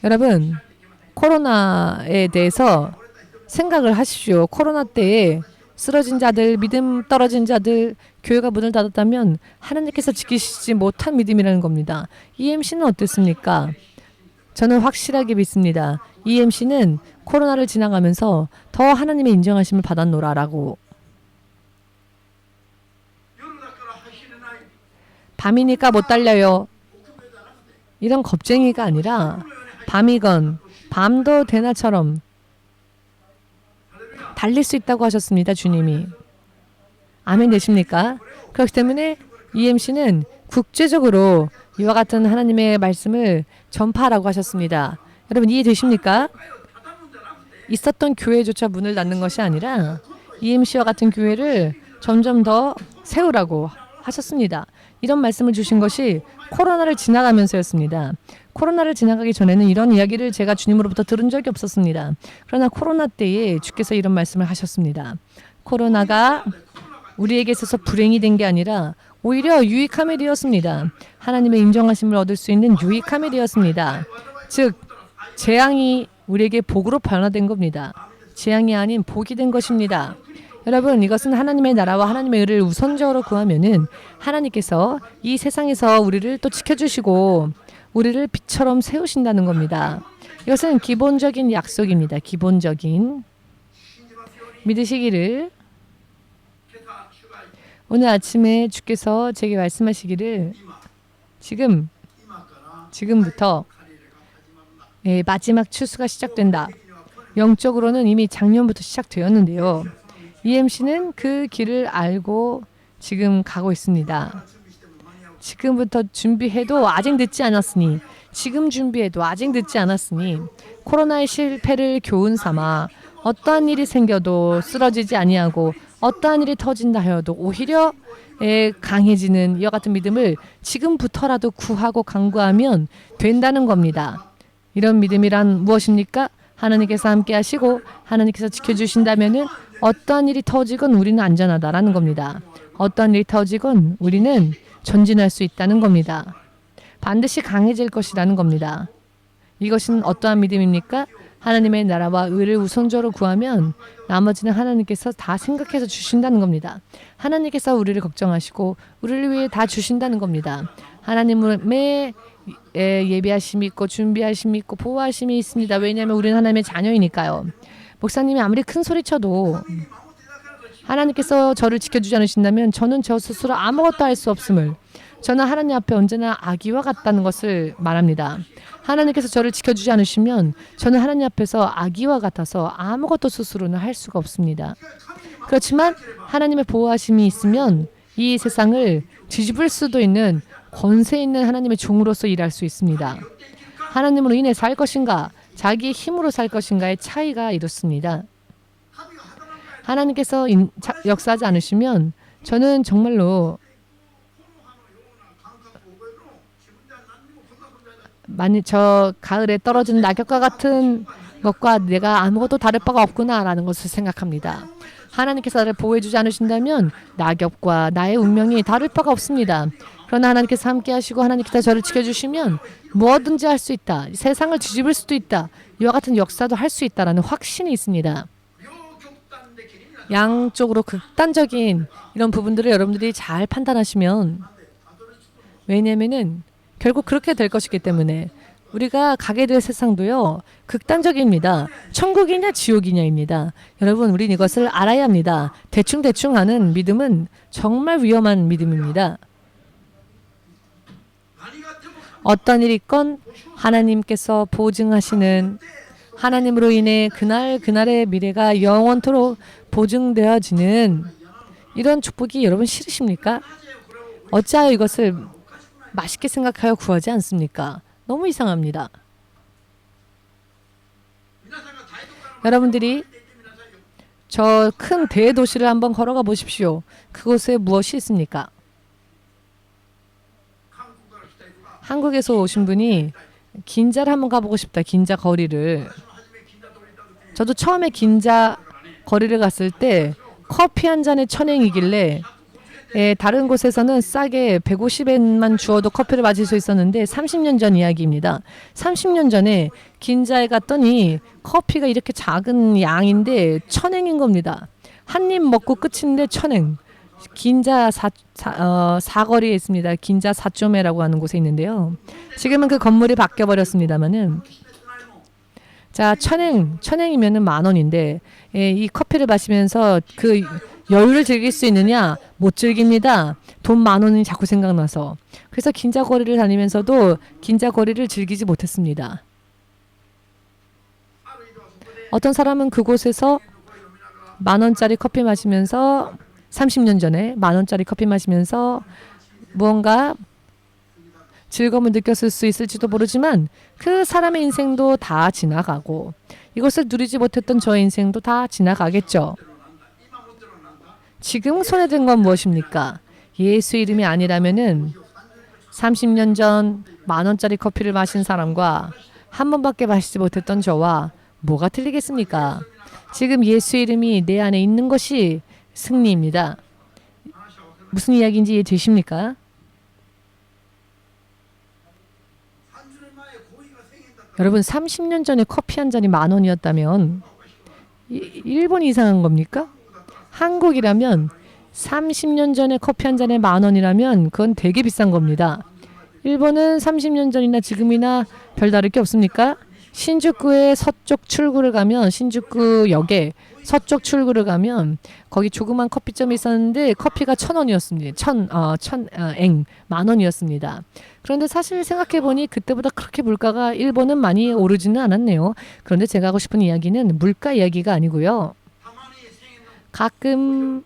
여러분, 코로나에 대해서 생각을 하십시오. 코로나 때에 쓰러진 자들, 믿음 떨어진 자들, 교회가 문을 닫았다면 하나님께서 지키시지 못한 믿음이라는 겁니다. EMC는 어땠습니까? 저는 확실하게 믿습니다. EMC는 코로나를 지나가면서 더 하나님의 인정하심을 받았노라라고. 밤이니까 못 달려요. 이런 겁쟁이가 아니라 밤이건 밤도 대낮처럼 달릴 수 있다고 하셨습니다. 주님이. 아멘 되십니까? 그렇기 때문에 EMC는 국제적으로 이와 같은 하나님의 말씀을 전파하라고 하셨습니다. 여러분 이해되십니까? 있었던 교회조차 문을 닫는 것이 아니라 EMC와 같은 교회를 점점 더 세우라고 하셨습니다. 이런 말씀을 주신 것이 코로나를 지나가면서였습니다. 코로나를 지나가기 전에는 이런 이야기를 제가 주님으로부터 들은 적이 없었습니다. 그러나 코로나 때에 주께서 이런 말씀을 하셨습니다. 코로나가 우리에게 있어서 불행이 된 게 아니라 오히려 유익함이 되었습니다. 하나님의 인정하심을 얻을 수 있는 유익함이 되었습니다. 즉 재앙이 우리에게 복으로 변화된 겁니다. 재앙이 아닌 복이 된 것입니다. 여러분, 이것은 하나님의 나라와 하나님의 의를 우선적으로 구하면은 하나님께서 이 세상에서 우리를 또 지켜주시고 우리를 빛처럼 세우신다는 겁니다. 이것은 기본적인 약속입니다. 기본적인. 믿으시기를. 오늘 아침에 주께서 제게 말씀하시기를 지금부터 마지막 추수가 시작된다. 영적으로는 이미 작년부터 시작되었는데요. EMC는 그 길을 알고 지금 가고 있습니다. 지금부터 준비해도 아직 늦지 않았으니 지금 준비해도 아직 늦지 않았으니 코로나의 실패를 교훈 삼아 어떠한 일이 생겨도 쓰러지지 아니하고 어떠한 일이 터진다 하여도 오히려 강해지는 이와 같은 믿음을 지금부터라도 구하고 간구하면 된다는 겁니다. 이런 믿음이란 무엇입니까? 하나님께서 함께 하시고 하나님께서 지켜주신다면 어떠한 일이 터지건 우리는 안전하다라는 겁니다. 어떠한 일이 터지건 우리는 전진할 수 있다는 겁니다. 반드시 강해질 것이라는 겁니다. 이것은 어떠한 믿음입니까? 하나님의 나라와 의를 우선적으로 구하면 나머지는 하나님께서 다 생각해서 주신다는 겁니다. 하나님께서 우리를 걱정하시고 우리를 위해 다 주신다는 겁니다. 하나님의 예비하심이 있고 준비하심이 있고 보호하심이 있습니다. 왜냐하면 우리는 하나님의 자녀이니까요. 목사님이 아무리 큰 소리 쳐도 하나님께서 저를 지켜주지 않으신다면 저는 저 스스로 아무것도 할 수 없음을, 저는 하나님 앞에 언제나 아기와 같다는 것을 말합니다. 하나님께서 저를 지켜주지 않으시면 저는 하나님 앞에서 아기와 같아서 아무것도 스스로는 할 수가 없습니다. 그렇지만 하나님의 보호하심이 있으면 이 세상을 뒤집을 수도 있는 권세 있는 하나님의 종으로서 일할 수 있습니다. 하나님으로 인해 살 것인가 자기의 힘으로 살 것인가의 차이가 이렇습니다. 하나님께서 역사하지 않으시면 저는 정말로 만약 저 가을에 떨어지는 낙엽과 같은 것과 내가 아무것도 다를 바가 없구나라는 것을 생각합니다. 하나님께서 나를 보호해주지 않으신다면 낙엽과 나의 운명이 다를 바가 없습니다. 그러나 하나님께서 함께 하시고 하나님께서 저를 지켜주시면 무엇든지 할 수 있다. 세상을 뒤집을 수도 있다. 이와 같은 역사도 할 수 있다라는 확신이 있습니다. 양쪽으로 극단적인 이런 부분들을 여러분들이 잘 판단하시면, 왜냐하면은 결국 그렇게 될 것이기 때문에 우리가 가게 될 세상도요 극단적입니다. 천국이냐 지옥이냐입니다. 여러분, 우린 이것을 알아야 합니다. 대충 하는 믿음은 정말 위험한 믿음입니다. 어떤 일이 있건 하나님께서 보증하시는, 하나님으로 인해 그날의 미래가 영원토록 보증되어지는 이런 축복이 여러분 싫으십니까? 어찌하여 이것을 맛있게 생각하여 구하지 않습니까? 너무 이상합니다. 여러분들이 저 큰 대도시를 한번 걸어가 보십시오. 그곳에 무엇이 있습니까? 한국에서 오신 분이 긴자를 한번 가보고 싶다. 긴자 거리를. 저도 처음에 긴자 거리를 갔을 때 커피 한 잔에 1,000엔이길래 다른 곳에서는 싸게 150엔만 주어도 커피를 마실 수 있었는데 30년 전 이야기입니다. 30년 전에 긴자에 갔더니 커피가 이렇게 작은 양인데 1,000엔인 겁니다. 한 입 먹고 끝인데 1,000엔. 긴자 사거리에 있습니다. 긴자 4.에라고 하는 곳에 있는데요. 지금은 그 건물이 바뀌어 버렸습니다만은, 자, 1,000엔이면은 10,000원인데 이 커피를 마시면서 그 여유를 즐길 수 있느냐? 못 즐깁니다. 돈 10,000원이 자꾸 생각나서. 그래서 긴자 거리를 다니면서도 긴자 거리를 즐기지 못했습니다. 어떤 사람은 그곳에서 10,000원짜리 커피 마시면서 30년 전에 10,000원짜리 커피 마시면서 무언가 즐거움을 느꼈을 수 있을지도 모르지만 그 사람의 인생도 다 지나가고 이것을 누리지 못했던 저의 인생도 다 지나가겠죠. 지금 손에 든 건 무엇입니까? 예수 이름이 아니라면은 30년 전 10,000원짜리 커피를 마신 사람과 한 번밖에 마시지 못했던 저와 뭐가 틀리겠습니까? 지금 예수 이름이 내 안에 있는 것이 승리입니다. 무슨 이야기인지 이해되십니까? 여러분, 30년 전에 커피 한 잔이 10,000원이었다면 일본이 이상한 겁니까? 한국이라면 30년 전에 커피 한 잔에 10,000원이라면 그건 되게 비싼 겁니다. 일본은 30년 전이나 지금이나 별다를 게 없습니까? 신주쿠의 서쪽 출구를 가면 신주쿠역에 서쪽 출구를 가면 거기 조그만 커피점이 있었는데 커피가 1,000원이었습니다. 10,000엔 10,000원이었습니다. 그런데 사실 생각해 보니 그때보다 그렇게 물가가 일본은 많이 오르지는 않았네요. 그런데 제가 하고 싶은 이야기는 물가 이야기가 아니고요. 가끔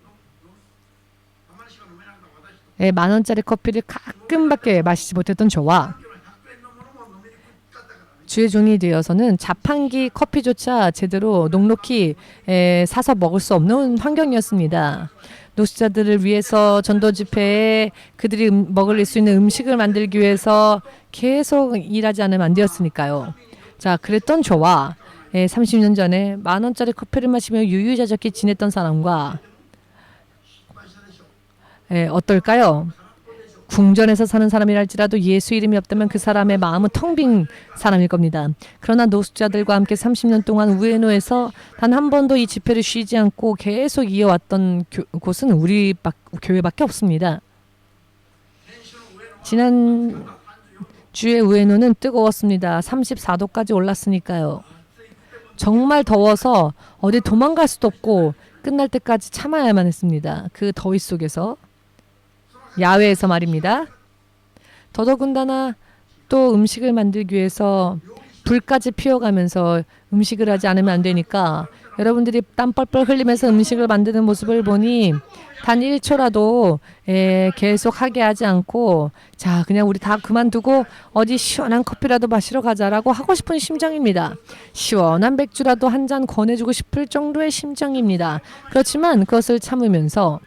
10,000원짜리 커피를 가끔밖에 마시지 못했던 저와 주의 종이 되어서는 자판기 커피조차 제대로 넉넉히 사서 먹을 수 없는 환경이었습니다. 노숙자들을 위해서 전도 집회에 그들이 먹을 수 있는 음식을 만들기 위해서 계속 일하지 않으면 안 되었으니까요. 자, 그랬던 저와 30년 전에 10,000원짜리 커피를 마시며 유유자적히 지냈던 사람과 어떨까요? 궁전에서 사는 사람이랄지라도 예수 이름이 없다면 그 사람의 마음은 텅 빈 사람일 겁니다. 그러나 노숙자들과 함께 30년 동안 우에노에서 단 한 번도 이 집회를 쉬지 않고 계속 이어왔던 곳은 우리 교회밖에 없습니다. 지난 주의 우에노는 뜨거웠습니다. 34도까지 올랐으니까요. 정말 더워서 어디 도망갈 수도 없고 끝날 때까지 참아야만 했습니다. 그 더위 속에서. 야외에서 말입니다. 더더군다나 또 음식을 만들기 위해서 불까지 피워가면서 음식을 하지 않으면 안 되니까 여러분들이 땀 뻘뻘 흘리면서 음식을 만드는 모습을 보니 단 1초라도 계속 하게 하지 않고 자 그냥 우리 다 그만두고 어디 시원한 커피라도 마시러 가자라고 하고 싶은 심정입니다. 시원한 맥주라도 한 잔 권해주고 싶을 정도의 심정입니다. 그렇지만 그것을 참으면서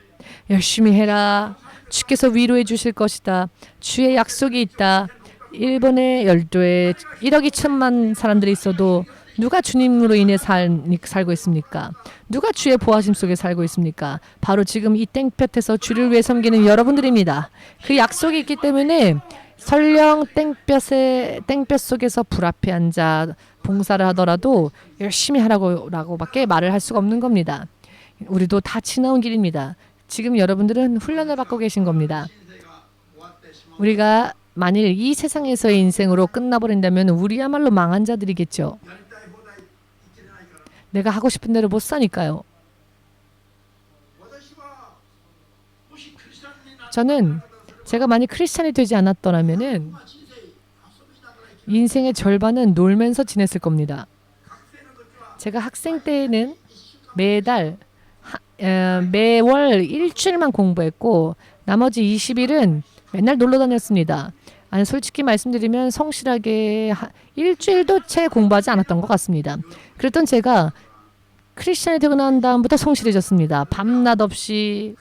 열심히 해라. 주께서 위로해 주실 것이다. 주의 약속이 있다. 일본의 열도에 1억 2천만 사람들이 있어도 누가 주님으로 인해 살고 있습니까? 누가 주의 보호하심 속에 살고 있습니까? 바로 지금 이 땡볕에서 주를 위해 섬기는 여러분들입니다. 그 약속이 있기 때문에 설령 땡볕 속에서 불 앞에 앉아 봉사를 하더라도 열심히 하라고밖에 말을 할 수가 없는 겁니다. 우리도 다 지나온 길입니다. 지금 여러분들은 훈련을 받고 계신 겁니다. 우리가 만일 이 세상에서의 인생으로 끝나버린다면 우리야말로 망한 자들이겠죠. 내가 하고 싶은 대로 못 사니까요. 저는 제가 만약 크리스찬이 되지 않았더라면 인생의 절반은 놀면서 지냈을 겁니다. 제가 학생 때에는 매월 일주일만 공부했고 나머지 20일은 맨날 놀러 다녔습니다. 아니 솔직히 말씀드리면 성실하게 일주일도 채 공부하지 않았던 것 같습니다. 그랬던 제가 크리스찬이 되고 난 다음부터 성실해졌습니다. 밤낮 없이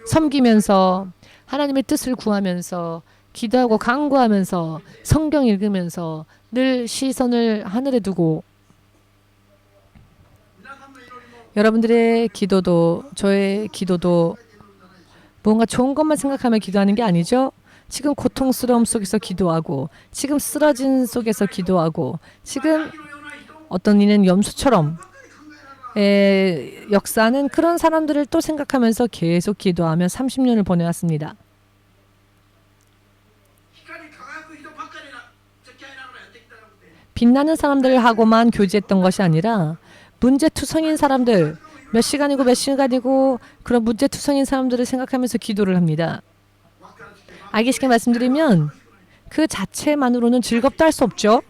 섬기면서 하나님의 뜻을 구하면서 기도하고 간구하면서 성경 읽으면서 늘 시선을 하늘에 두고 여러분들의 기도도 저의 기도도 뭔가 좋은 것만 생각하며 기도하는 게 아니죠. 지금 고통스러움 속에서 기도하고 지금 쓰러진 속에서 기도하고 지금 어떤 이는 염소처럼 역사하는 그런 사람들을 또 생각하면서 계속 기도하며 30년을 보내왔습니다. 빛나는 사람들하고만 교제했던 것이 아니라 문제투성인 사람들 몇 시간이고 그런 문제투성인 사람들을 생각하면서 기도를 합니다. 알기 쉽게 말씀드리면 그 자체만으로는 즐겁다 할 수 없죠.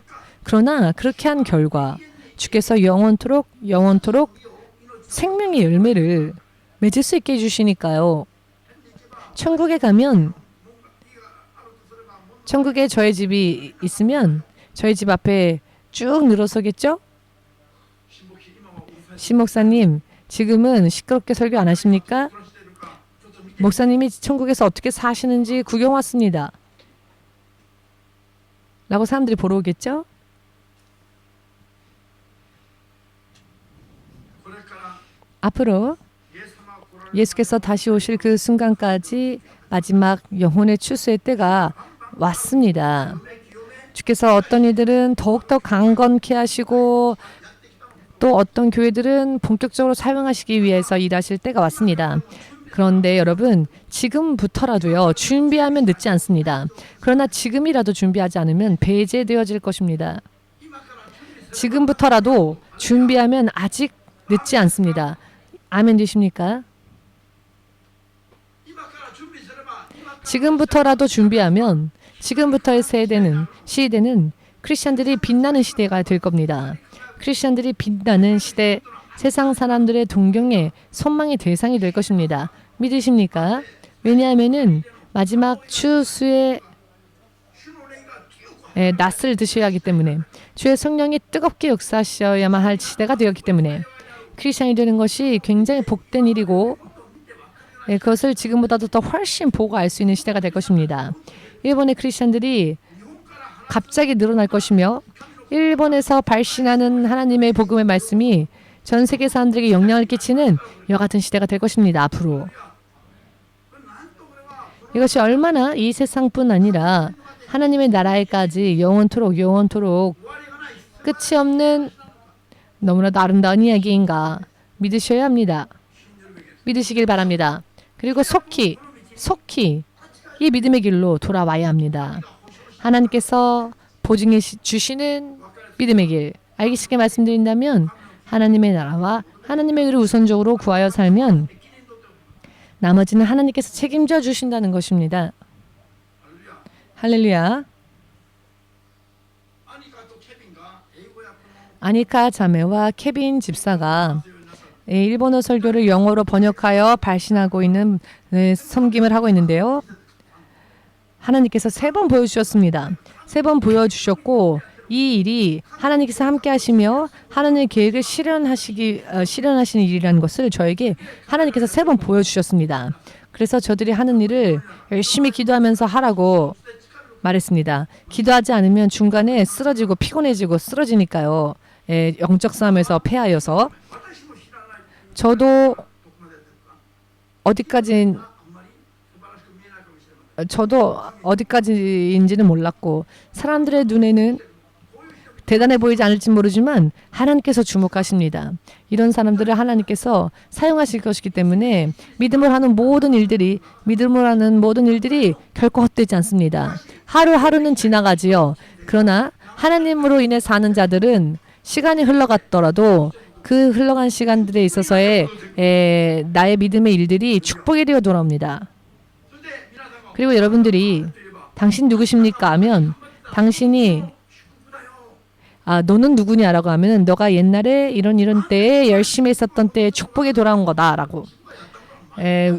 그러나 그렇게 한 결과 주께서 영원토록 생명의 열매를 맺을 수 있게 해주시니까요. 천국에 가면 천국에 저의 집이 있으면 저희 집 앞에 쭉 늘어서겠죠? 신 목사님, 지금은 시끄럽게 설교 안 하십니까? 목사님이 천국에서 어떻게 사시는지 구경 왔습니다. 라고 사람들이 보러 오겠죠? 앞으로 예수께서 다시 오실 그 순간까지 마지막 영혼의 추수의 때가 왔습니다. 주께서 어떤 이들은 더욱더 강건케 하시고 또 어떤 교회들은 본격적으로 사용하시기 위해서 일하실 때가 왔습니다. 그런데 여러분 지금부터라도요 준비하면 늦지 않습니다. 그러나 지금이라도 준비하지 않으면 배제되어질 것입니다. 지금부터라도 준비하면 아직 늦지 않습니다. 아멘 되십니까? 지금부터라도 준비하면 지금부터의 시대는 크리스천들이 빛나는 시대가 될 겁니다. 크리스천들이 빛나는 시대, 세상 사람들의 동경의 선망의 대상이 될 것입니다. 믿으십니까? 왜냐하면은 마지막 추수의 낫을 드셔야 하기 때문에 주의 성령이 뜨겁게 역사하셔야만 할 시대가 되었기 때문에 크리스천이 되는 것이 굉장히 복된 일이고 그것을 지금보다도 더 훨씬 보고 알 수 있는 시대가 될 것입니다. 일본의 크리스천들이 갑자기 늘어날 것이며 일본에서 발신하는 하나님의 복음의 말씀이 전 세계 사람들에게 영향을 끼치는 이와 같은 시대가 될 것입니다. 앞으로. 이것이 얼마나 이 세상뿐 아니라 하나님의 나라에까지 영원토록 끝이 없는 너무나도 아름다운 이야기인가 믿으셔야 합니다. 믿으시길 바랍니다. 그리고 속히 이 믿음의 길로 돌아와야 합니다. 하나님께서 보증해 주시는 믿음의 길. 알기 쉽게 말씀드린다면 하나님의 나라와 하나님의 의를 우선적으로 구하여 살면 나머지는 하나님께서 책임져 주신다는 것입니다. 할렐루야. 아니카 자매와 케빈 집사가 일본어 설교를 영어로 번역하여 발신하고 있는 섬김을 하고 있는데요. 하나님께서 3번 보여주셨습니다. 3번 보여주셨고 이 일이 하나님께서 함께 하시며 하나님의 계획을 실현하시는 일이라는 것을 저에게 하나님께서 3번 보여주셨습니다. 그래서 저들이 하는 일을 열심히 기도하면서 하라고 말했습니다. 기도하지 않으면 중간에 쓰러지고 피곤해지고 쓰러지니까요. 영적 싸움에서 패하여서 저도 어디까지인지는 몰랐고 사람들의 눈에는 대단해 보이지 않을지 모르지만 하나님께서 주목하십니다. 이런 사람들을 하나님께서 사용하실 것이기 때문에 믿음으로 하는 모든 일들이 결코 헛되지 않습니다. 하루하루는 지나가지요. 그러나 하나님으로 인해 사는 자들은 시간이 흘러갔더라도 그 흘러간 시간들에 있어서의 나의 믿음의 일들이 축복이 되어 돌아옵니다. 그리고 여러분들이 당신 누구십니까? 하면 당신이 너는 누구냐라고 하면 너가 옛날에 이런 때에 열심히 했었던 때에 축복이 돌아온 거다라고.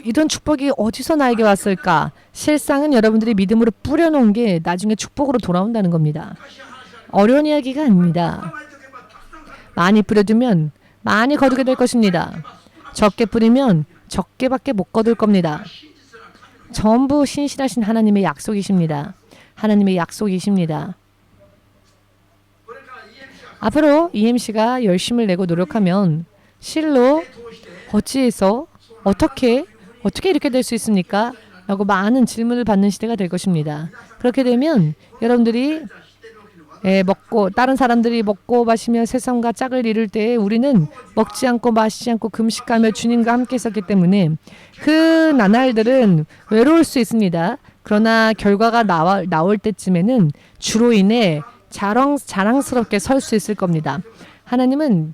이런 축복이 어디서 나에게 왔을까? 실상은 여러분들이 믿음으로 뿌려놓은 게 나중에 축복으로 돌아온다는 겁니다. 어려운 이야기가 아닙니다. 많이 뿌려두면 많이 거두게 될 것입니다. 적게 뿌리면 적게밖에 못 거둘 겁니다. 전부 신실하신 하나님의 약속이십니다. 하나님의 약속이십니다. 앞으로 EMC가 열심을 내고 노력하면 실로 어찌해서 어떻게 이렇게 될 수 있습니까? 라고 많은 질문을 받는 시대가 될 것입니다. 그렇게 되면 여러분들이 다른 사람들이 먹고 마시며 세상과 짝을 이룰 때에 우리는 먹지 않고 마시지 않고 금식하며 주님과 함께 있었기 때문에 그 나날들은 외로울 수 있습니다. 그러나 결과가 나올 때쯤에는 주로 인해 자랑스럽게 설 수 있을 겁니다. 하나님은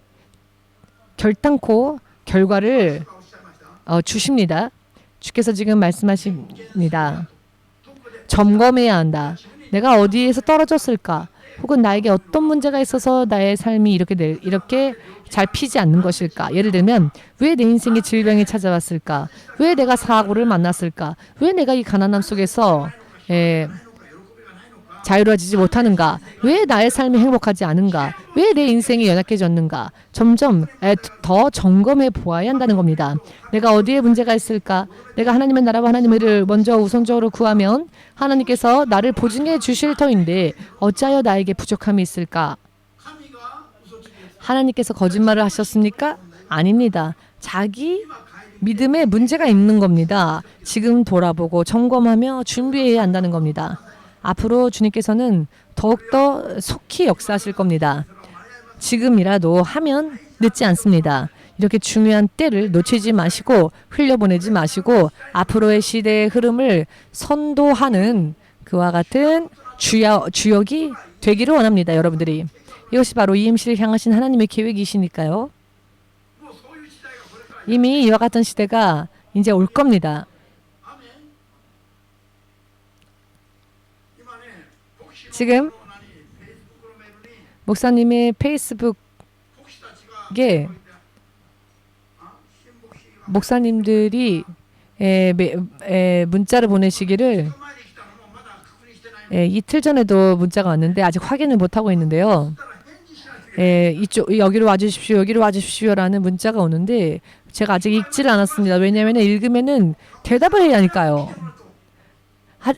결단코 결과를 주십니다. 주께서 지금 말씀하십니다. 점검해야 한다. 내가 어디에서 떨어졌을까? 혹은 나에게 어떤 문제가 있어서 나의 삶이 이렇게 잘 피지 않는 것일까? 예를 들면 왜 내 인생에 질병이 찾아왔을까? 왜 내가 사고를 만났을까? 왜 내가 이 가난함 속에서 자유로워지지 못하는가? 왜 나의 삶이 행복하지 않은가? 왜 내 인생이 연약해졌는가? 점점 더 점검해 보아야 한다는 겁니다. 내가 어디에 문제가 있을까? 내가 하나님의 나라와 하나님의 일을 먼저 우선적으로 구하면 하나님께서 나를 보증해 주실 터인데 어찌하여 나에게 부족함이 있을까? 하나님께서 거짓말을 하셨습니까? 아닙니다. 자기 믿음에 문제가 있는 겁니다. 지금 돌아보고 점검하며 준비해야 한다는 겁니다. 앞으로 주님께서는 더욱더 속히 역사하실 겁니다. 지금이라도 하면 늦지 않습니다. 이렇게 중요한 때를 놓치지 마시고 흘려보내지 마시고 앞으로의 시대의 흐름을 선도하는 그와 같은 주역이 되기를 원합니다. 여러분들이. 이것이 바로 EMC를 향하신 하나님의 계획이시니까요. 이미 이와 같은 시대가 이제 올 겁니다. 지금 목사님의 페이스북에 목사님들이 문자를 보내시기를 이틀 전에도 문자가 왔는데 아직 확인을 못하고 있는데요. 여기로 와주십시오. 여기로 와주십시오라는 문자가 오는데 제가 아직 읽지를 않았습니다. 왜냐하면 읽으면은 대답을 해야 하니까요.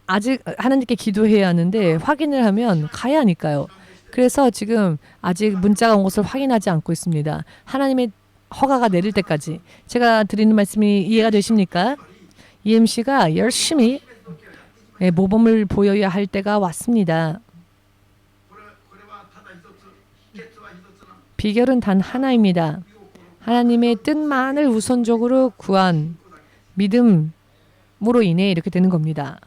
아직 하나님께 기도해야 하는데 확인을 하면 가야 하니까요. 그래서 지금 아직 문자가 온 것을 확인하지 않고 있습니다. 하나님의 허가가 내릴 때까지. 제가 드리는 말씀이 이해가 되십니까? EMC가 열심히 모범을 보여야 할 때가 왔습니다. 비결은 단 하나입니다. 하나님의 뜻만을 우선적으로 구한 믿음으로 인해 이렇게 되는 겁니다.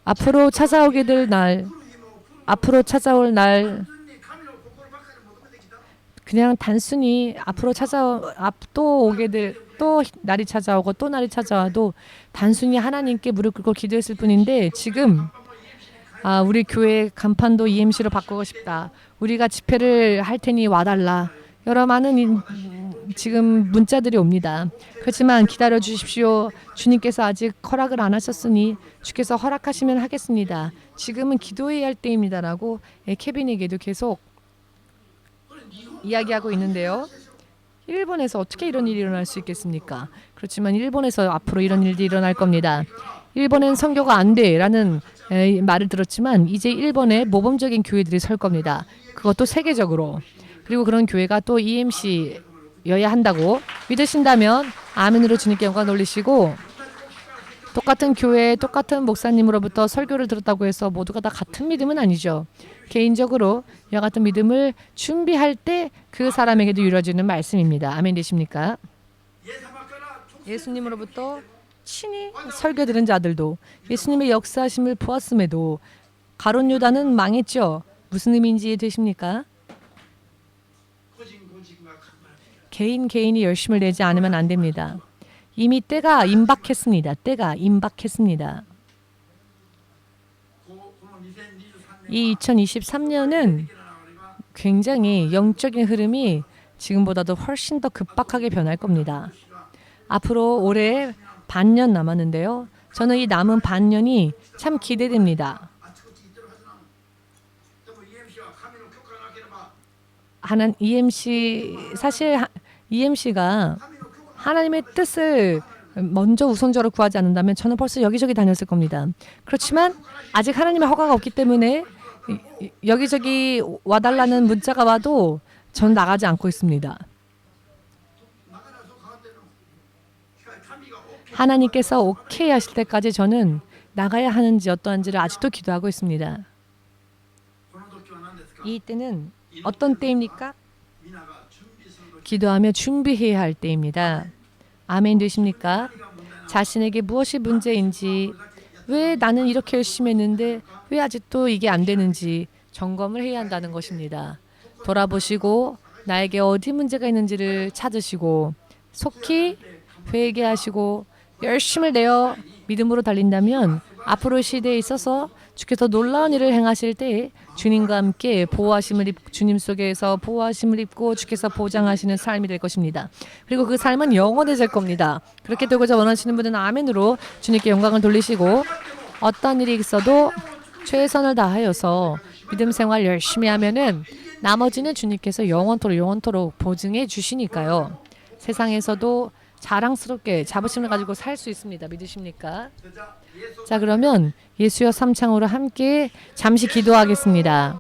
앞으로 찾아올 날 그냥 단순히 또 날이 찾아오고 또 날이 찾아와도 단순히 하나님께 무릎 꿇고 기도했을 뿐인데 지금 우리 교회 간판도 EMC로 바꾸고 싶다. 우리가 집회를 할 테니 와달라. 여러 많은 지금 문자들이 옵니다. 그렇지만 기다려 주십시오. 주님께서 아직 허락을 안 하셨으니 주께서 허락하시면 하겠습니다. 지금은 기도해야 할 때입니다라고 케빈에게도 계속 이야기하고 있는데요. 일본에서 어떻게 이런 일이 일어날 수 있겠습니까? 그렇지만 일본에서 앞으로 이런 일이 일어날 겁니다. 일본엔 선교가 안 돼라는 말을 들었지만 이제 일본에 모범적인 교회들이 설 겁니다. 그것도 세계적으로. 그리고 그런 교회가 또 EMC여야 한다고 믿으신다면 아멘으로 주님께 영광 돌리시고 똑같은 교회, 똑같은 목사님으로부터 설교를 들었다고 해서 모두가 다 같은 믿음은 아니죠. 개인적으로 이와 같은 믿음을 준비할 때 그 사람에게도 이루어지는 말씀입니다. 아멘 되십니까? 예수님으로부터 친히 설교 들은 자들도 예수님의 역사하심을 보았음에도 가룟 유다는 망했죠. 무슨 의미인지 되십니까? 개인이 열심을 내지 않으면 안 됩니다. 이미 때가 임박했습니다. 이 2023년은 굉장히 영적인 흐름이 지금보다도 훨씬 더 급박하게 변할 겁니다. 앞으로 올해 반년 남았는데요. 저는 이 남은 반년이 참 기대됩니다. 사실 EMC가 하나님의 뜻을 먼저 우선적으로 구하지 않는다면 저는 벌써 여기저기 다녔을 겁니다. 그렇지만 아직 하나님의 허가가 없기 때문에 여기저기 와달라는 문자가 와도 전 나가지 않고 있습니다. 하나님께서 오케이 하실 때까지 저는 나가야 하는지 어떠한지를 아직도 기도하고 있습니다. 이 때는 어떤 때입니까? 기도하며 준비해야 할 때입니다. 아멘 되십니까? 자신에게 무엇이 문제인지, 왜 나는 이렇게 열심히 했는데 왜 아직도 이게 안 되는지 점검을 해야 한다는 것입니다. 돌아보시고 나에게 어디 문제가 있는지를 찾으시고 속히 회개하시고 열심을 내어 믿음으로 달린다면 앞으로 시대에 있어서 주께서 놀라운 일을 행하실 때 주님과 함께 주님 속에서 보호하심을 입고 주께서 보장하시는 삶이 될 것입니다. 그리고 그 삶은 영원해질 겁니다. 그렇게 되고자 원하시는 분은 아멘으로 주님께 영광을 돌리시고 어떤 일이 있어도 최선을 다하여서 믿음 생활 열심히 하면은 나머지는 주님께서 영원토록 보증해 주시니까요. 세상에서도 자랑스럽게 자부심을 가지고 살 수 있습니다. 믿으십니까? 자, 그러면 예수여 삼창으로 함께 잠시 기도하겠습니다.